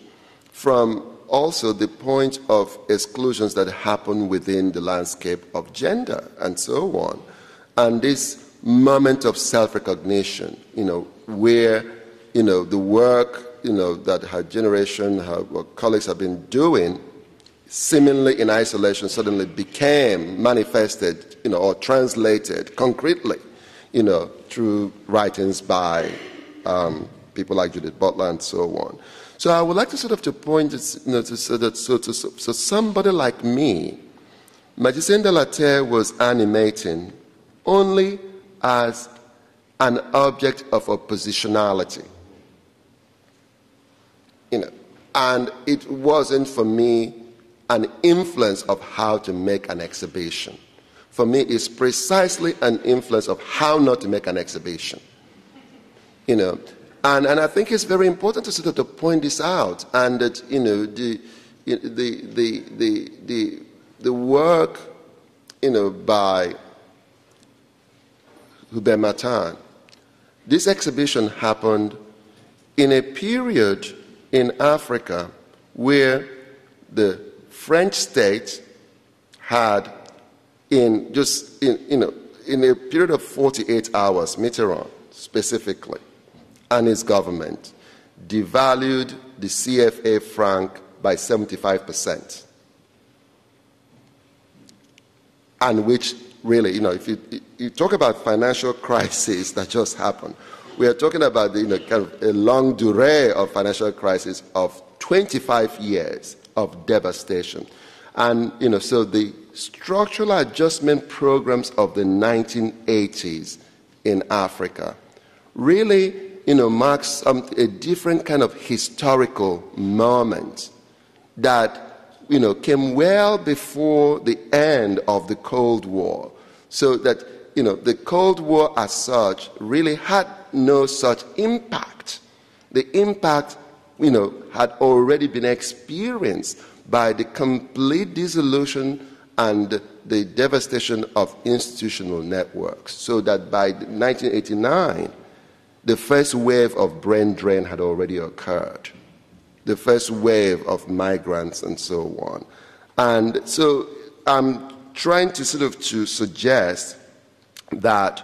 from also the point of exclusions that happen within the landscape of gender and so on, and this moment of self-recognition, where the work that her generation, her colleagues have been doing, seemingly in isolation, suddenly became manifested, or translated concretely, through writings by people like Judith Butler and so on. So I would like to to point, so somebody like me, Magicien de la Terre was animating only as an object of oppositionality. And it wasn't for me an influence of how to make an exhibition. For me, it's precisely an influence of how not to make an exhibition. And I think it's very important to to point this out, and that the work by Hubert Martin. This exhibition happened in a period in Africa where the French state had, in a period of 48 hours, Mitterrand specifically, and his government devalued the CFA franc by 75%. And which really, if you talk about financial crisis that just happened, we are talking about kind of a long durée of financial crisis of 25 years of devastation. And, so the structural adjustment programs of the 1980s in Africa really, marks a different kind of historical moment that, came well before the end of the Cold War. So that, the Cold War as such really had no such impact. The impact, had already been experienced by the complete dissolution and the devastation of institutional networks. So that by 1989, the first wave of brain drain had already occurred. The first wave of migrants and so on. And so I'm trying to to suggest that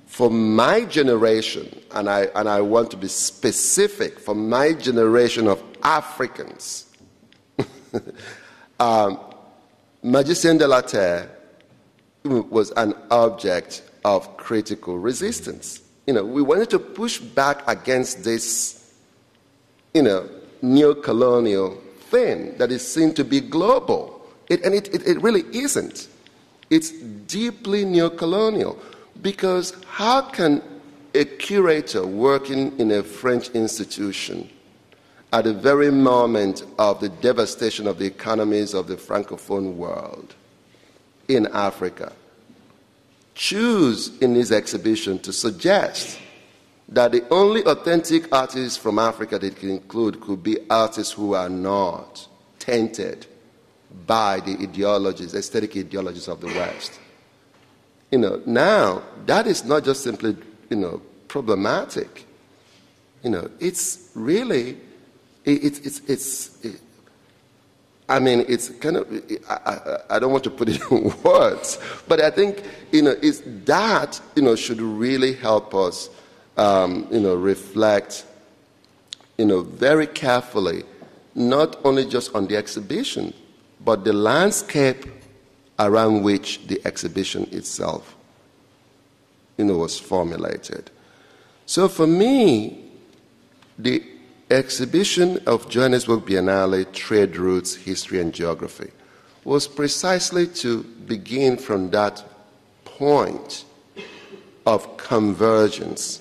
for my generation, and I want to be specific, for my generation of Africans, Magicien de la Terre was an object of critical resistance. We wanted to push back against this, neo-colonial thing that is seen to be global. It really isn't. It's deeply neo-colonial, because how can a curator working in a French institution at the very moment of the devastation of the economies of the Francophone world in Africa choose in his exhibition to suggest that the only authentic artists from Africa that it can include could be artists who are not tainted by the ideologies, aesthetic ideologies of the West? Now, that is not just simply, problematic. It's really, it's kind of, I don't want to put it in words, but I think, it's that, should really help us, reflect, very carefully, not only just on the exhibition, but the landscape around which the exhibition itself, was formulated. So for me, the exhibition of Johannesburg Biennale, Trade Routes, History and Geography, was precisely to begin from that point of convergence,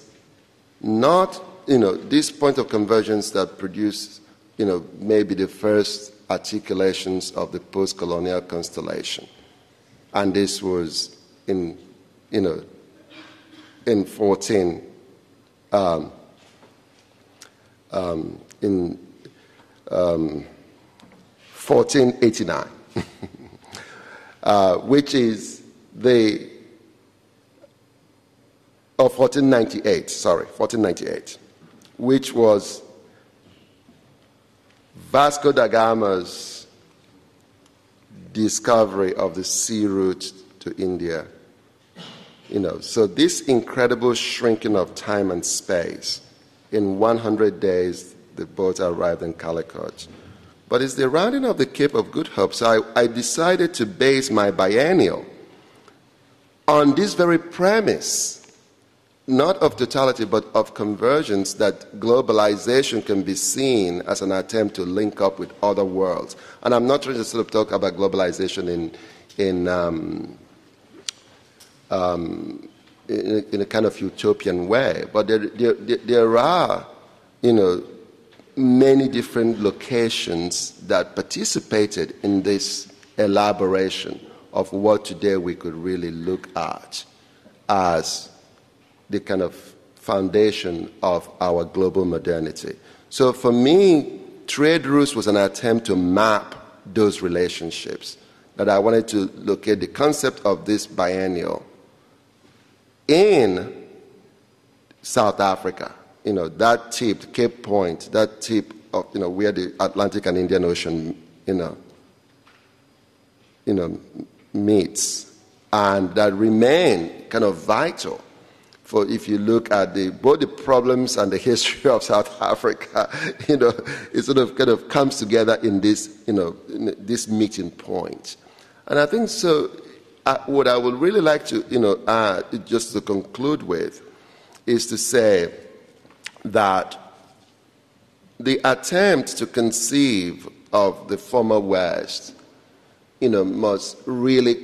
not, this point of convergence that produced, maybe the first articulations of the post-colonial constellation. And this was in 1489, which is 1498, which was Vasco da Gama's discovery of the sea route to India. So this incredible shrinking of time and space. In 100 days, the boat arrived in Calicut. But it's the rounding of the Cape of Good Hope. So I decided to base my biennial on this very premise, not of totality, but of convergence, that globalization can be seen as an attempt to link up with other worlds. And I'm not trying to sort of talk about globalization in a kind of utopian way, but there are, many different locations that participated in this elaboration of what today we could really look at as the kind of foundation of our global modernity. So for me, trade routes was an attempt to map those relationships, that I wanted to locate the concept of this biennial in South Africa, that tip, Cape Point, that tip of, where the Atlantic and Indian Ocean, meets, and that remain kind of vital for, if you look at both the problems and the history of South Africa, it sort of kind of comes together in this, in this meeting point. And I think so. What I would really like to, add, just to conclude with, is to say that the attempt to conceive of the former West, must really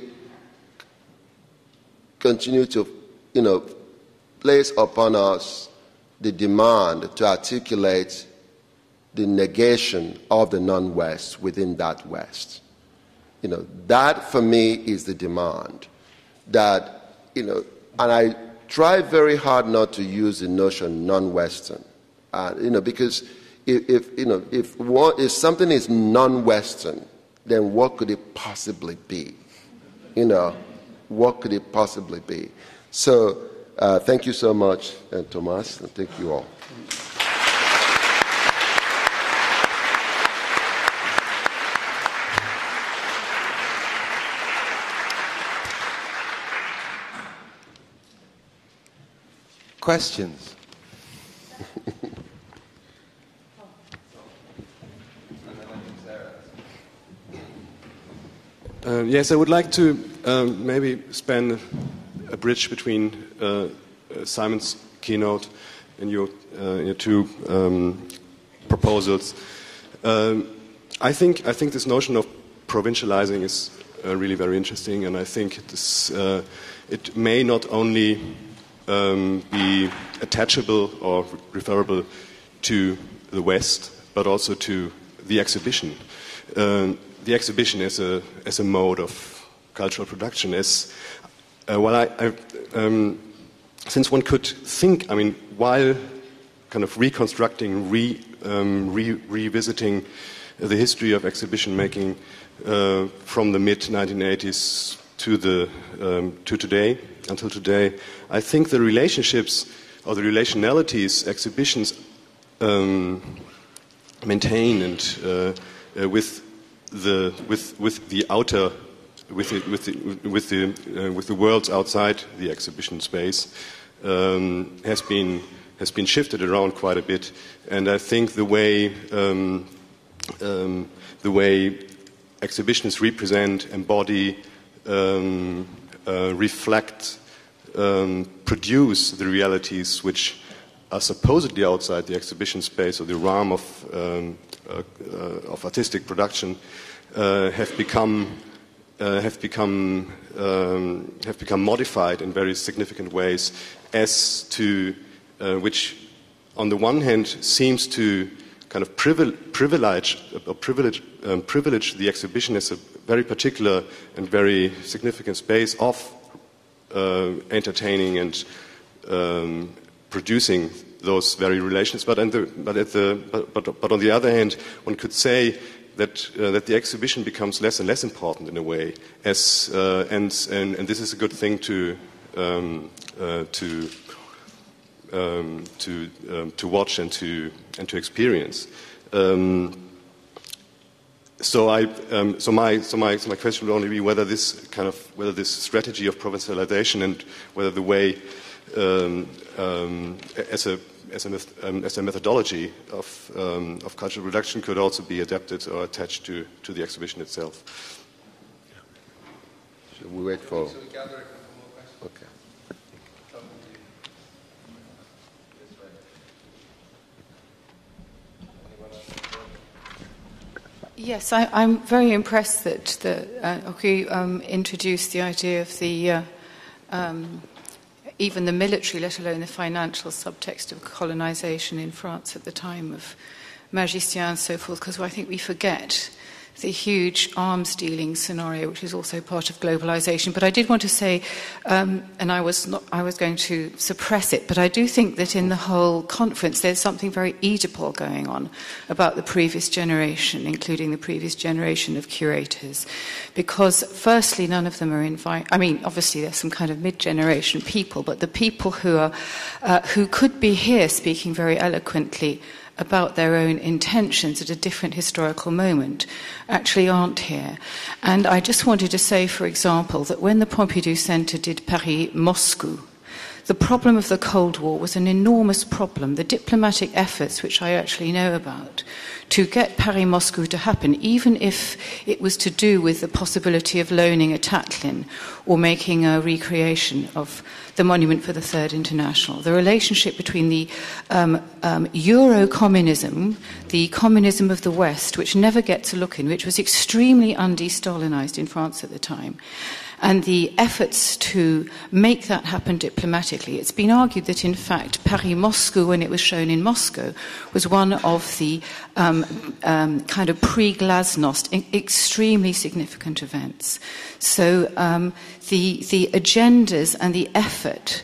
continue to, place upon us the demand to articulate the negation of the non-West within that West. That for me is the demand. That, and I try very hard not to use the notion non-Western, because if something is non-Western, then what could it possibly be? What could it possibly be? So thank you so much, Thomas, and thank you all. Questions? Yes, I would like to maybe span a bridge between Simon's keynote and your two proposals. I think this notion of provincializing is really very interesting, and I think this it may not only be attachable or referable to the West, but also to the exhibition. The exhibition as a mode of cultural production. Since one could think, while kind of reconstructing, revisiting the history of exhibition making from the mid-1980s to today, until today, I think the relationships or the relationalities exhibitions maintain and with the outer, with the worlds outside the exhibition space has been shifted around quite a bit, and I think the way exhibitions represent, embody, reflect, produce the realities which are supposedly outside the exhibition space or the realm of artistic production have become have become modified in very significant ways, as to which, on the one hand, seems to kind of privilege the exhibition as a very particular and very significant space of entertaining and producing those very relations. But on the other hand, one could say that the exhibition becomes less and less important in a way, and this is a good thing to watch and to experience. So my question would only be whether this strategy of provincialization and whether the way as a methodology of cultural production could also be adapted or attached to the exhibition itself. Should we wait for? Okay. Yes, I'm very impressed that Okwui introduced the idea of the even the military, let alone the financial subtext of colonization in France at the time of Magistien and so forth, because I think we forget the huge arms dealing scenario, which is also part of globalization. But I did want to say, and I was going to suppress it, but I do think that in the whole conference there's something very Oedipal going on about the previous generation, including the previous generation of curators, because firstly none of them are invited. I mean, obviously there's some kind of mid-generation people, but the people who could be here speaking very eloquently about their own intentions at a different historical moment actually aren't here. And I just wanted to say, for example, that when the Pompidou Centre did Paris-Moscow, the problem of the Cold War was an enormous problem. The diplomatic efforts, which I actually know about, to get Paris-Moscow to happen, even if it was to do with the possibility of loaning a Tatlin or making a recreation of the Monument for the Third International. The relationship between the Euro-communism, the communism of the West, which never gets a look in, which was extremely un-de-Stalinized in France at the time, and the efforts to make that happen diplomatically. It's been argued that, in fact, Paris-Moscow, when it was shown in Moscow, was one of the kind of pre-Glasnost, extremely significant events. So the agendas and the effort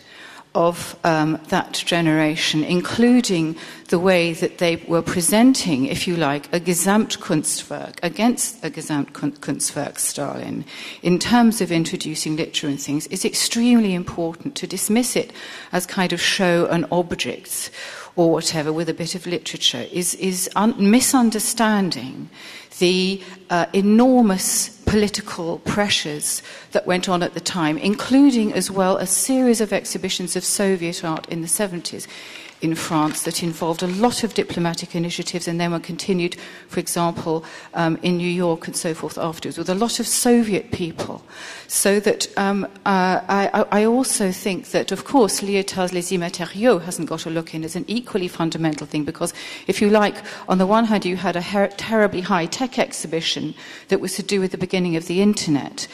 of that generation, including the way that they were presenting, if you like, a Gesamtkunstwerk against a Gesamtkunstwerk Stalin, in terms of introducing literature and things, is extremely important. To dismiss it as kind of show and objects or whatever with a bit of literature is misunderstanding the enormous political pressures that went on at the time, including as well a series of exhibitions of Soviet art in the 70s in France that involved a lot of diplomatic initiatives and then were continued, for example, in New York and so forth afterwards, with a lot of Soviet people. So that I also think that, of course, Lyotard's Les Immatériaux hasn't got a look in as an equally fundamental thing, because, if you like, on the one hand you had a terribly high-tech exhibition that was to do with the beginning of the Internet,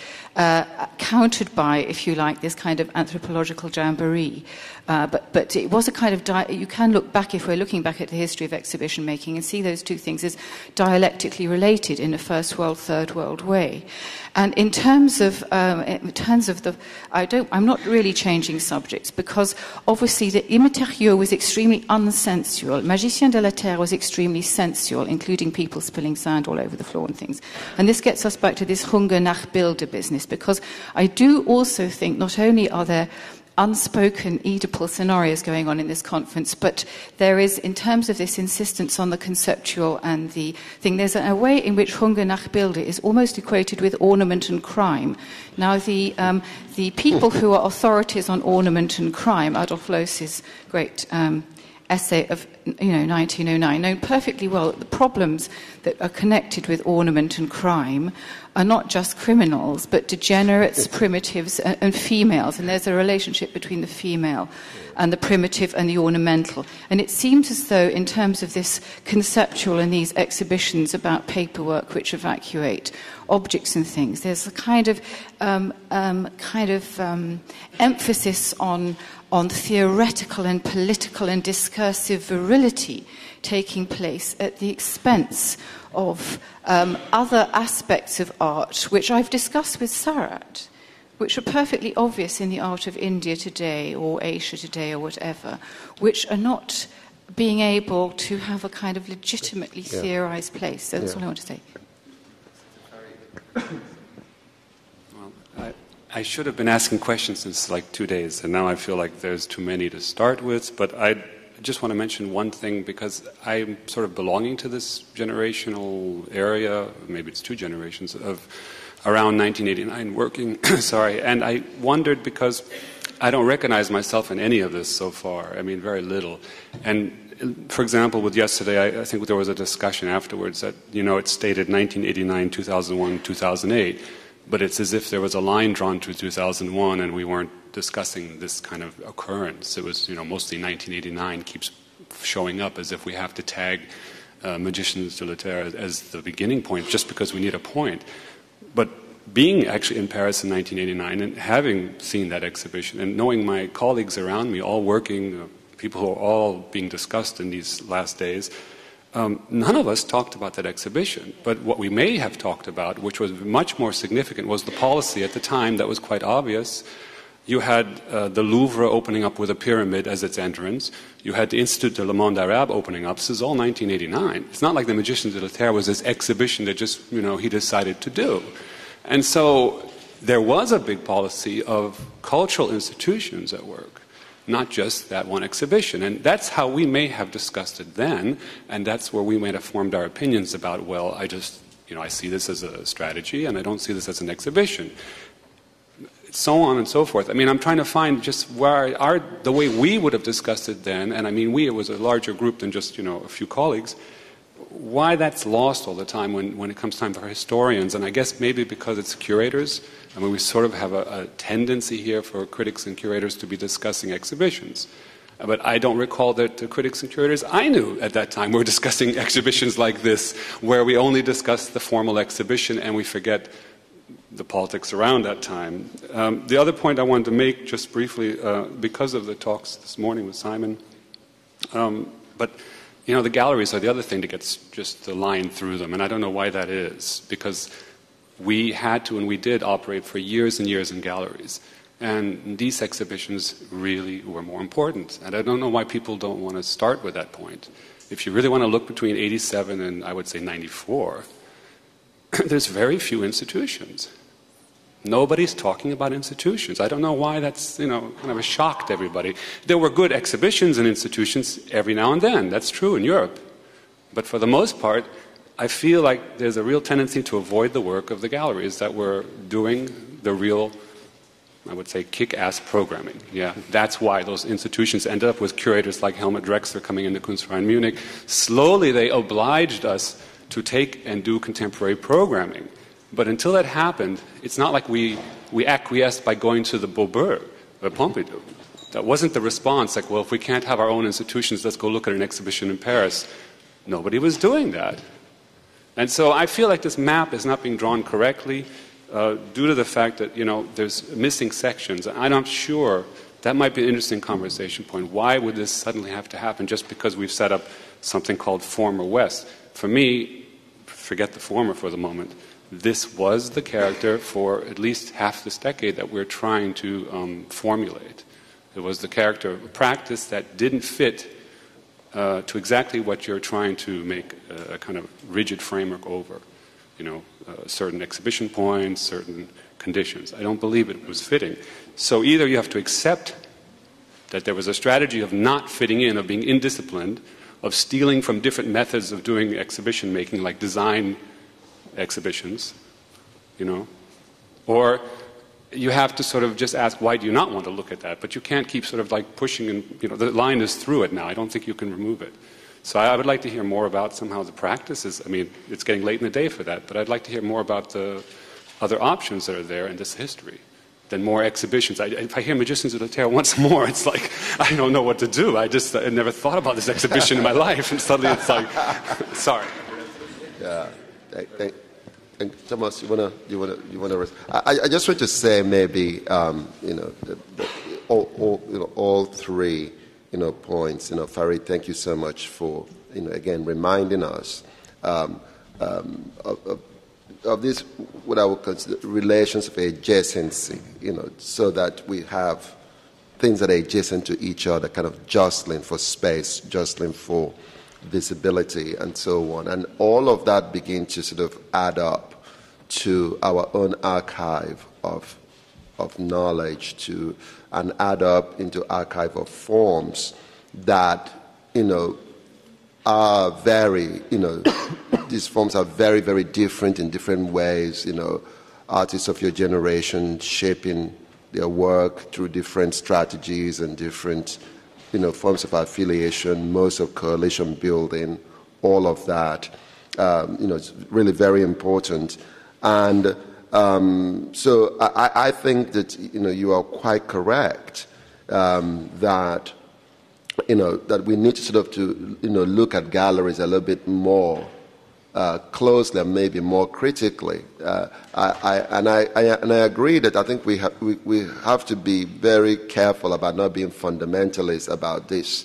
countered by, if you like, this kind of anthropological jamboree. But it was a kind of you can look back, if we're looking back at the history of exhibition making, and see those two things as dialectically related in a First World, Third World way. And in terms of the, I'm not really changing subjects, because obviously the Immatériaux was extremely unsensual. Magicien de la Terre was extremely sensual, including people spilling sand all over the floor and things. And this gets us back to this Hunger nach Bilder business, because I do also think not only are there unspoken Oedipal scenarios going on in this conference, but there is, in terms of this insistence on the conceptual and the thing, there's a way in which Hunger nach Bilder is almost equated with ornament and crime. Now, the people who are authorities on ornament and crime, Adolf Loos's great essay of 1909, know perfectly well that the problems that are connected with ornament and crime are not just criminals, but degenerates, primitives, and females. And there's a relationship between the female and the primitive and the ornamental. And it seems as though, in terms of this conceptual and these exhibitions about paperwork which evacuate objects and things, there's a kind of emphasis on theoretical and political and discursive virility taking place at the expense of other aspects of art, which I've discussed with Sarat, which are perfectly obvious in the art of India today or Asia today or whatever, which are not being able to have a kind of legitimately theorized place. So that's all I want to say. Well, I should have been asking questions since like 2 days, and now I feel like there's too many to start with, but I just want to mention one thing, because I'm sort of belonging to this generational area, maybe it's 2 generations, of around 1989 working, and I wondered, because I don't recognize myself in any of this so far, I mean very little. And for example, with yesterday, I think there was a discussion afterwards that, it stated 1989, 2001, 2008, but it's as if there was a line drawn to 2001 and we weren't discussing this kind of occurrence. It was, mostly 1989 keeps showing up as if we have to tag Magicians de la Terre as the beginning point just because we need a point. But being actually in Paris in 1989 and having seen that exhibition and knowing my colleagues around me all working, people who are all being discussed in these last days, none of us talked about that exhibition. But what we may have talked about, which was much more significant, was the policy at the time that was quite obvious. You had the Louvre opening up with a pyramid as its entrance. You had the Institut de le Monde Arabe opening up. This is all 1989. It's not like the Magicians de la Terre was this exhibition that just, he decided to do. And so there was a big policy of cultural institutions at work, not just that one exhibition. And that's how we may have discussed it then, and that's where we may have formed our opinions about, well, I see this as a strategy, and I don't see this as an exhibition. So on and so forth. I mean, I'm trying to find just where the way we would have discussed it then, and I mean, it was a larger group than just, a few colleagues, why that's lost all the time when it comes time for historians. And I guess maybe because it's curators. I mean, we sort of have a tendency here for critics and curators to be discussing exhibitions. But I don't recall that the critics and curators I knew at that time were discussing exhibitions like this, where we only discuss the formal exhibition and we forget the politics around that time. The other point I wanted to make, just briefly, because of the talks this morning with Simon, but the galleries are the other thing that gets just the line through them, and I don't know why that is, because we had to and we did operate for years and years in galleries, and these exhibitions really were more important, and I don't know why people don't want to start with that point. If you really want to look between 87 and I would say 94, there's very few institutions. Nobody's talking about institutions. I don't know why that's, kind of a shock to everybody. There were good exhibitions and institutions every now and then. That's true in Europe. But for the most part, I feel like there's a real tendency to avoid the work of the galleries that were doing the real, I would say, kick-ass programming. Yeah, that's why those institutions ended up with curators like Helmut Drexler coming into Kunstverein Munich. Slowly they obliged us to take and do contemporary programming. But until that happened, it's not like we acquiesced by going to the Beaubourg or Pompidou. That wasn't the response, like, well, if we can't have our own institutions, let's go look at an exhibition in Paris. Nobody was doing that. And so I feel like this map is not being drawn correctly due to the fact that, there's missing sections. And I'm not sure, that might be an interesting conversation point. Why would this suddenly have to happen just because we've set up something called Former West? For me, forget the former for the moment. This was the character for at least half this decade that we're trying to formulate. It was the character of a practice that didn't fit to exactly what you're trying to make a kind of rigid framework over. Certain exhibition points, certain conditions. I don't believe it was fitting. So either you have to accept that there was a strategy of not fitting in, of being indisciplined, of stealing from different methods of doing exhibition making, like design exhibitions, or you have to sort of just ask, why do you not want to look at that? But you can't keep sort of like pushing, and the line is through it now. I don't think you can remove it. So I would like to hear more about somehow the practices. I mean, it's getting late in the day for that, but I'd like to hear more about the other options that are there in this history. Than more exhibitions. If I hear Magicians of the Terre once more, it's like, I don't know what to do. I never thought about this exhibition in my life, and suddenly it's like, sorry. Yeah. Thomas, you wanna? I just want to say maybe all three points. Farid, thank you so much for again reminding us of this, what I would consider relations of adjacency, so that we have things that are adjacent to each other, kind of jostling for space, jostling for visibility, and so on. And all of that begins to sort of add up to our own archive of knowledge, and add up into archive of forms that, are very, these forms are very, very different in different ways. Artists of your generation shaping their work through different strategies and different, forms of affiliation, modes of coalition building, all of that. It's really very important. And so I think that, you are quite correct that that we need to sort of look at galleries a little bit more closely and maybe more critically. I agree that I think we have to be very careful about not being fundamentalist about this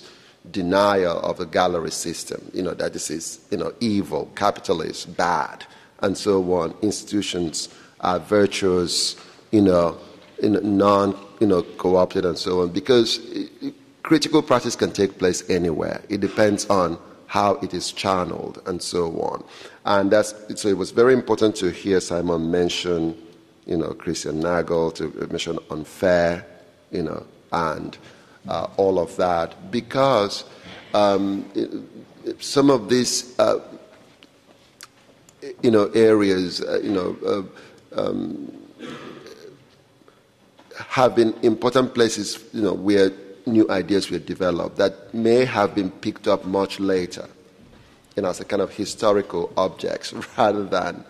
denial of a gallery system. That this is evil, capitalist, bad, and so on. Institutions are virtuous, non-co-opted, and so on, because critical practice can take place anywhere. It depends on how it is channeled and so on. And so it was very important to hear Simon mention, Christian Nagel, to mention Unfair, and all of that, because some of these, areas, have been important places, where new ideas were developed that may have been picked up much later, as a kind of historical objects rather than,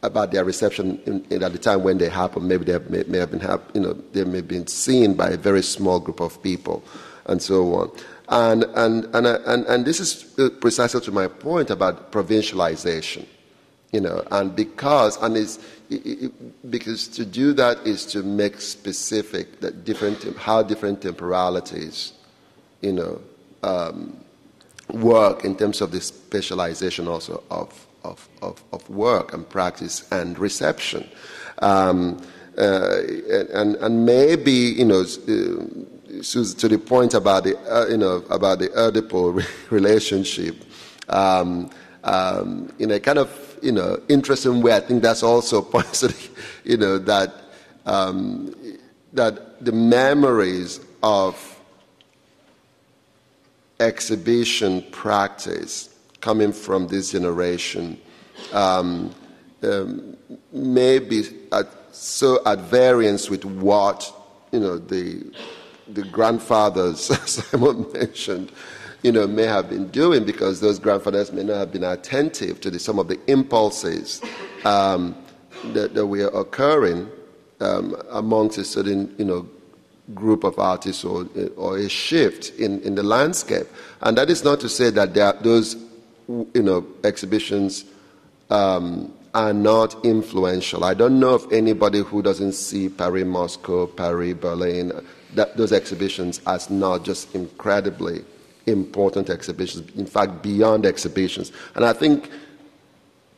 about their reception at the time when they happened. Maybe they may have been, they may have been seen by a very small group of people, and so on. And this is precisely to my point about provincialization, and because to do that is to make specific that how different temporalities, work in terms of the specialization also of work and practice and reception, and maybe to the point about the about the Oedipo relationship, in a kind of interesting way. I think that's also points to that the memories of exhibition practice coming from this generation may be so at variance with what the grandfathers Simon mentioned may have been doing, because those grandfathers may not have been attentive to some of the impulses that were occurring amongst a certain group of artists, or a shift in the landscape. And that is not to say that those exhibitions are not influential. I don't know of anybody who doesn't see Paris, Moscow, Paris, Berlin, those exhibitions as not just incredibly important exhibitions, in fact, beyond exhibitions. And I think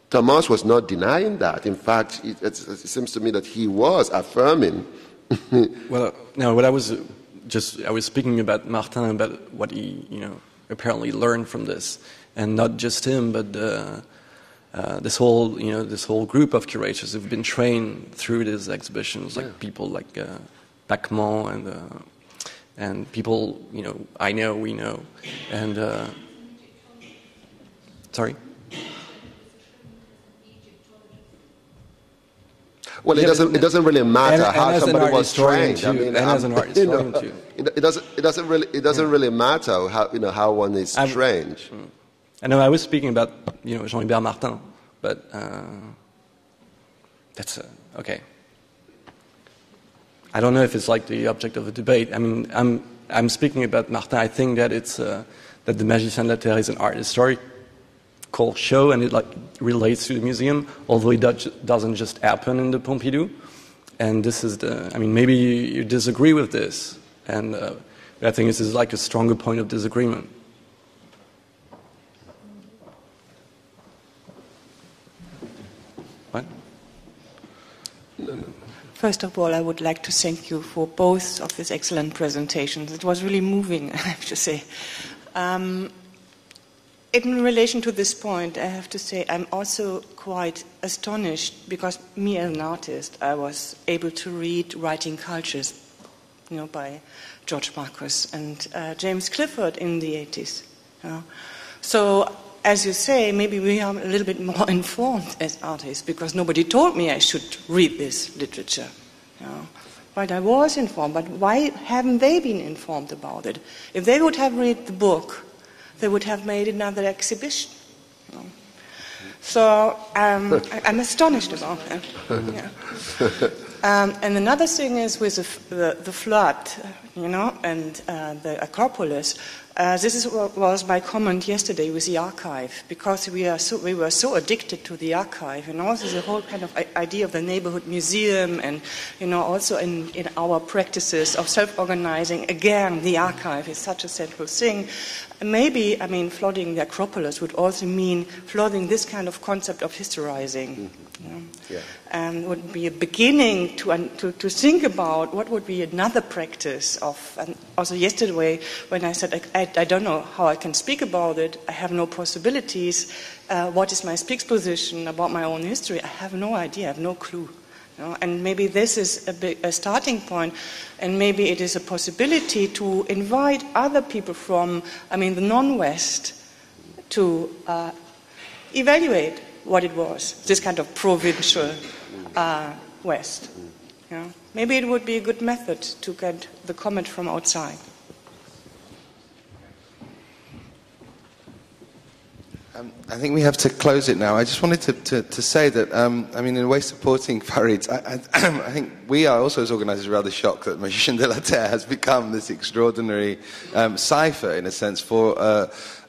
Thomas was not denying that. In fact, it seems to me that he was affirming. Well, no, what I was speaking about Martin, about what he, apparently learned from this, and not just him, but this whole group of curators who've been trained through these exhibitions, like people like Bachmann and people, I know, we know, and Well, it doesn't really matter how somebody was trained. I mean, as an art historian too. It doesn't really matter how one is trained. I know I was speaking about Jean-Hubert Martin, but that's okay. I don't know if it's like the object of a debate. I mean, I'm speaking about Martin. I think that it's that the Magicien de la Terre is an art historical show, and it like relates to the museum, although it doesn't just happen in the Pompidou. And this is maybe you disagree with this, and I think this is like a stronger point of disagreement. What? First of all, I would like to thank you for both of these excellent presentations. It was really moving, I have to say. In relation to this point, I have to say I'm also quite astonished because me as an artist, I was able to read Writing Cultures, by George Marcus and James Clifford in the 80s. So, as you say, maybe we are a little bit more informed as artists because nobody told me I should read this literature. But I was informed. But why haven't they been informed about it? If they would have read the book, they would have made another exhibition. So I'm astonished about that. And another thing is with the flood, and the Acropolis. This was my comment yesterday with the archive, because we were so addicted to the archive, and also the whole kind of idea of the neighborhood museum, and also in our practices of self-organizing. Again, the archive is such a central thing. Maybe, flooding the Acropolis would also mean flooding this kind of concept of historizing. And would be a beginning to think about what would be another practice of. And also yesterday, when I said I don't know how I can speak about it, I have no possibilities. What is my speaks position about my own history? I have no idea. I have no clue. And maybe this is a starting point, and maybe it is a possibility to invite other people from, the non-West, to evaluate what it was, this kind of provincial West. Maybe it would be a good method to get the comment from outside. I think we have to close it now. I just wanted to say that, in a way supporting Farid, I think we are also as organisers rather shocked that Magicien de la Terre has become this extraordinary cipher, in a sense, for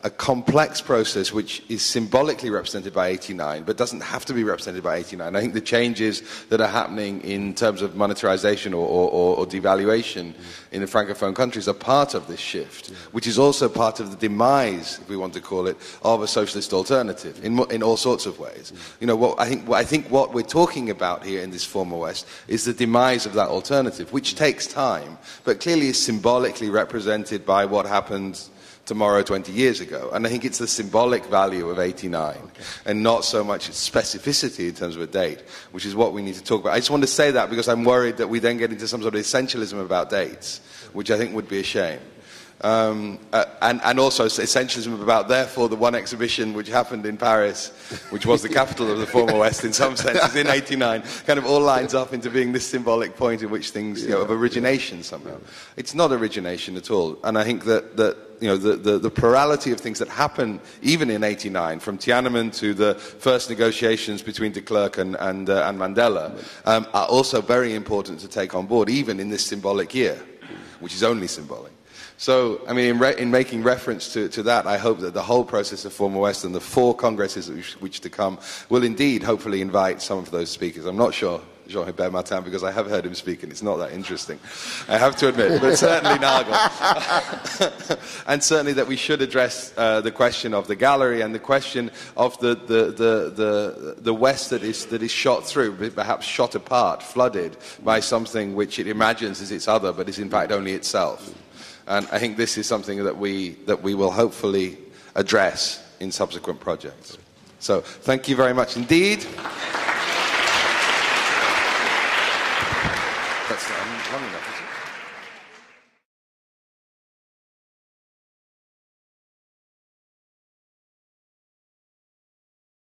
a complex process which is symbolically represented by 89, but doesn't have to be represented by 89. I think the changes that are happening in terms of monetarization or devaluation in the Francophone countries are part of this shift, which is also part of the demise, if we want to call it, of a socialist alternative in all sorts of ways. I think what we're talking about here in this former West is the demise of that alternative, which takes time, but clearly is symbolically represented by what happened tomorrow 20 years ago. And I think it's the symbolic value of 89 and not so much its specificity in terms of a date, which is what we need to talk about. I just want to say that because I'm worried that we then get into some sort of essentialism about dates, which I think would be a shame. And also essentialism about, therefore, the one exhibition which happened in Paris, which was the capital of the former West in some senses, in 89, kind of all lines up into being this symbolic point in which things, of origination somehow. It's not origination at all. And I think that the plurality of things that happen even in 89, from Tiananmen to the first negotiations between de Klerk and Mandela, are also very important to take on board, even in this symbolic year, which is only symbolic. So, in making reference to that, I hope that the whole process of Former West and the 4 congresses which to come will indeed, hopefully, invite some of those speakers. I'm not sure Jean-Hubert Martin, because I have heard him speak, and it's not that interesting, I have to admit, but certainly Nagel. And certainly that we should address the question of the gallery and the question of the West that is shot through, perhaps shot apart, flooded by something which it imagines is its other, but is in fact only itself. And I think this is something that we will hopefully address in subsequent projects. So thank you very much indeed. That's long enough, isn't it?